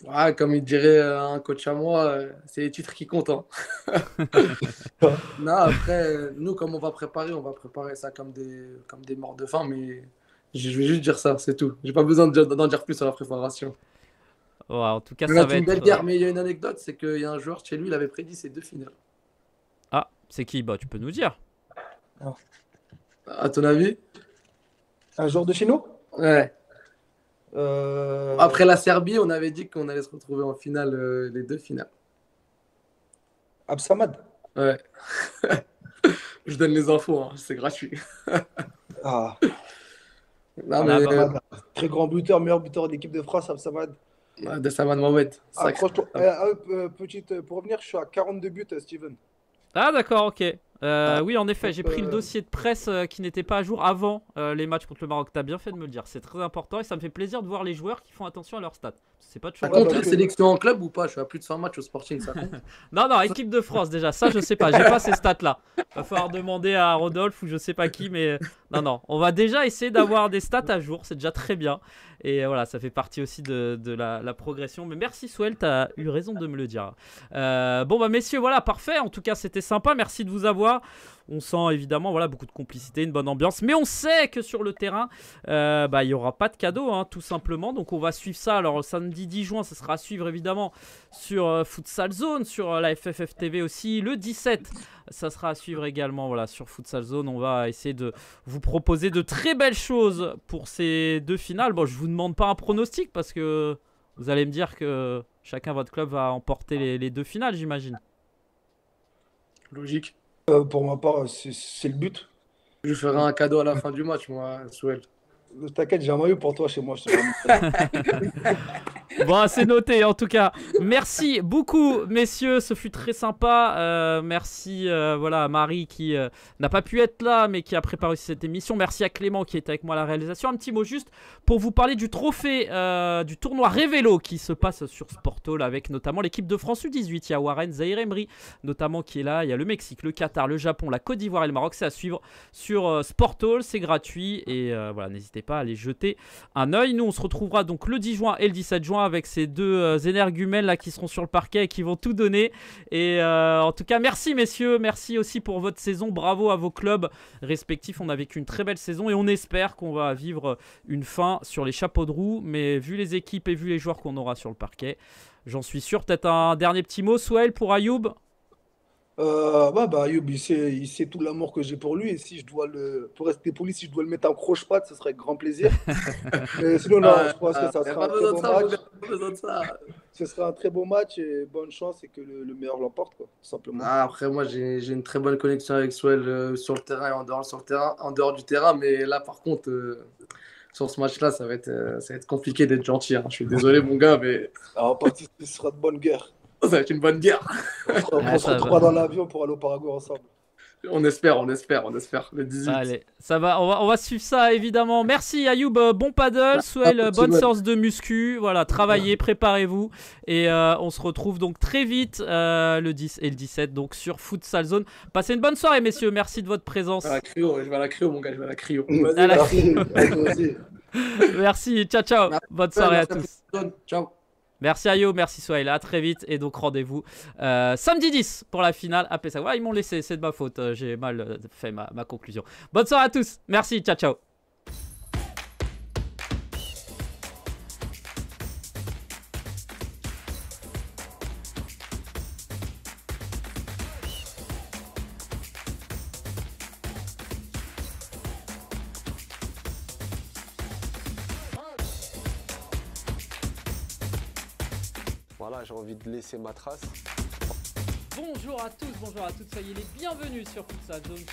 Ouais, comme il dirait un coach à moi, c'est les titres qui comptent. Hein. Non, après, nous, comme on va préparer ça comme des morts de faim, mais je vais juste dire ça, c'est tout. J'ai pas besoin d'en dire plus sur la préparation. Ouais, en tout cas, ça va une être... belle guerre, mais il y a une anecdote, c'est qu'il y a un joueur chez lui, il avait prédit ses 2 finales. Ah, c'est qui? Tu peux nous dire. À ton avis? Un joueur de chez nous? Ouais. Après la Serbie, on avait dit qu'on allait se retrouver en finale, les 2 finales. Absamad? Ouais. Je donne les infos, hein, c'est gratuit. Non, mais, très grand buteur, meilleur buteur d'équipe de France, Absamad. De Samad Mohamed. Pour revenir, je suis à 42 buts, Steven. Ah d'accord, ok. Oui, en effet, j'ai pris le dossier de presse qui n'était pas à jour avant les matchs contre le Maroc. T'as bien fait de me le dire, c'est très important et ça me fait plaisir de voir les joueurs qui font attention à leurs stats. C'est pas toujours. Ça compte la sélection en club ou pas? Je suis à plus de 100 matchs au Sporting, ça compte? Non, équipe de France déjà, ça je sais pas, j'ai pas ces stats-là. Va falloir demander à Rodolphe ou je sais pas qui, mais non, on va déjà essayer d'avoir des stats à jour, c'est déjà très bien. Et voilà, ça fait partie aussi de la progression. Mais merci Soel, t'as eu raison de me le dire. Messieurs, voilà, parfait. En tout cas, c'était sympa. Merci de vous avoir. On sent évidemment beaucoup de complicité, une bonne ambiance. Mais on sait que sur le terrain, il n'y aura pas de cadeau, hein, tout simplement. Donc on va suivre ça. Alors samedi 10 juin, ça sera à suivre évidemment sur Futsal Zone, sur la FFF TV aussi. Le 17, ça sera à suivre également sur Futsal Zone. On va essayer de vous proposer de très belles choses pour ces 2 finales. Bon, je vous demande pas un pronostic parce que vous allez me dire que chacun votre club va emporter les 2 finales, j'imagine. Logique. Pour ma part, c'est le but. Je ferai un cadeau à la fin du match, moi, Soel. T'inquiète, j'ai un maillot pour toi chez moi. Bon, c'est noté en tout cas. Merci beaucoup, messieurs. Ce fut très sympa. Merci voilà, à Marie qui n'a pas pu être là, mais qui a préparé aussi cette émission. Merci à Clément qui était avec moi à la réalisation. Un petit mot juste pour vous parler du trophée du tournoi Révélo qui se passe sur Sportall avec notamment l'équipe de France U18. Il y a Warren Zahir Emery notamment qui est là. Il y a le Mexique, le Qatar, le Japon, la Côte d'Ivoire et le Maroc. C'est à suivre sur Sportall. C'est gratuit et voilà, n'hésitez pas à aller jeter un œil. Nous, on se retrouvera donc le 10 juin et le 17 juin avec ces deux énergumènes là qui seront sur le parquet et qui vont tout donner. Et en tout cas, merci messieurs. Merci aussi pour votre saison. Bravo à vos clubs respectifs. On a vécu une très belle saison et on espère qu'on va vivre une fin sur les chapeaux de roue. Mais vu les équipes et vu les joueurs qu'on aura sur le parquet, j'en suis sûr. Peut-être un dernier petit mot, Souhail, pour Ayoub. Ayoub, il sait tout l'amour que j'ai pour lui. Et si je dois pour rester poli, si je dois le mettre en croche-patte, ce serait avec grand plaisir. Mais sinon, non, je pense que ça sera un très beau match. Ce sera un très beau match et bonne chance et que le meilleur l'emporte, quoi, tout simplement. Après, moi, j'ai une très bonne connexion avec Swell sur le terrain et en dehors du terrain. Mais là, par contre, sur ce match-là, ça va être compliqué d'être gentil. Hein. Je suis désolé, mon gars, mais Alors, en partie, ce sera de bonne guerre. ça va être une bonne guerre. On se retrouvera dans l'avion pour aller au Paraguay ensemble. On espère, le 18. Allez, ça va, on va suivre ça évidemment. Merci Ayoub, bon paddle, Souhail, bonne séance de muscu. Voilà, travaillez, préparez-vous. Et on se retrouve donc très vite le 10 et le 17 donc sur Futsal Zone. Passez une bonne soirée messieurs, merci de votre présence. Je vais à la cryo, mon gars, je vais à la cryo. Merci, ciao ciao. Bonne soirée à tous. Ciao. Merci Ayo, merci Souhail, à très vite. Et donc rendez-vous samedi 10 pour la finale à Pessac. Ouais, ils m'ont laissé, c'est de ma faute, j'ai mal fait ma conclusion. Bonne soirée à tous, merci, ciao ciao. Voilà, j'ai envie de laisser ma trace. Bonjour à tous, bonjour à toutes, soyez les bienvenus sur Futsal Zone.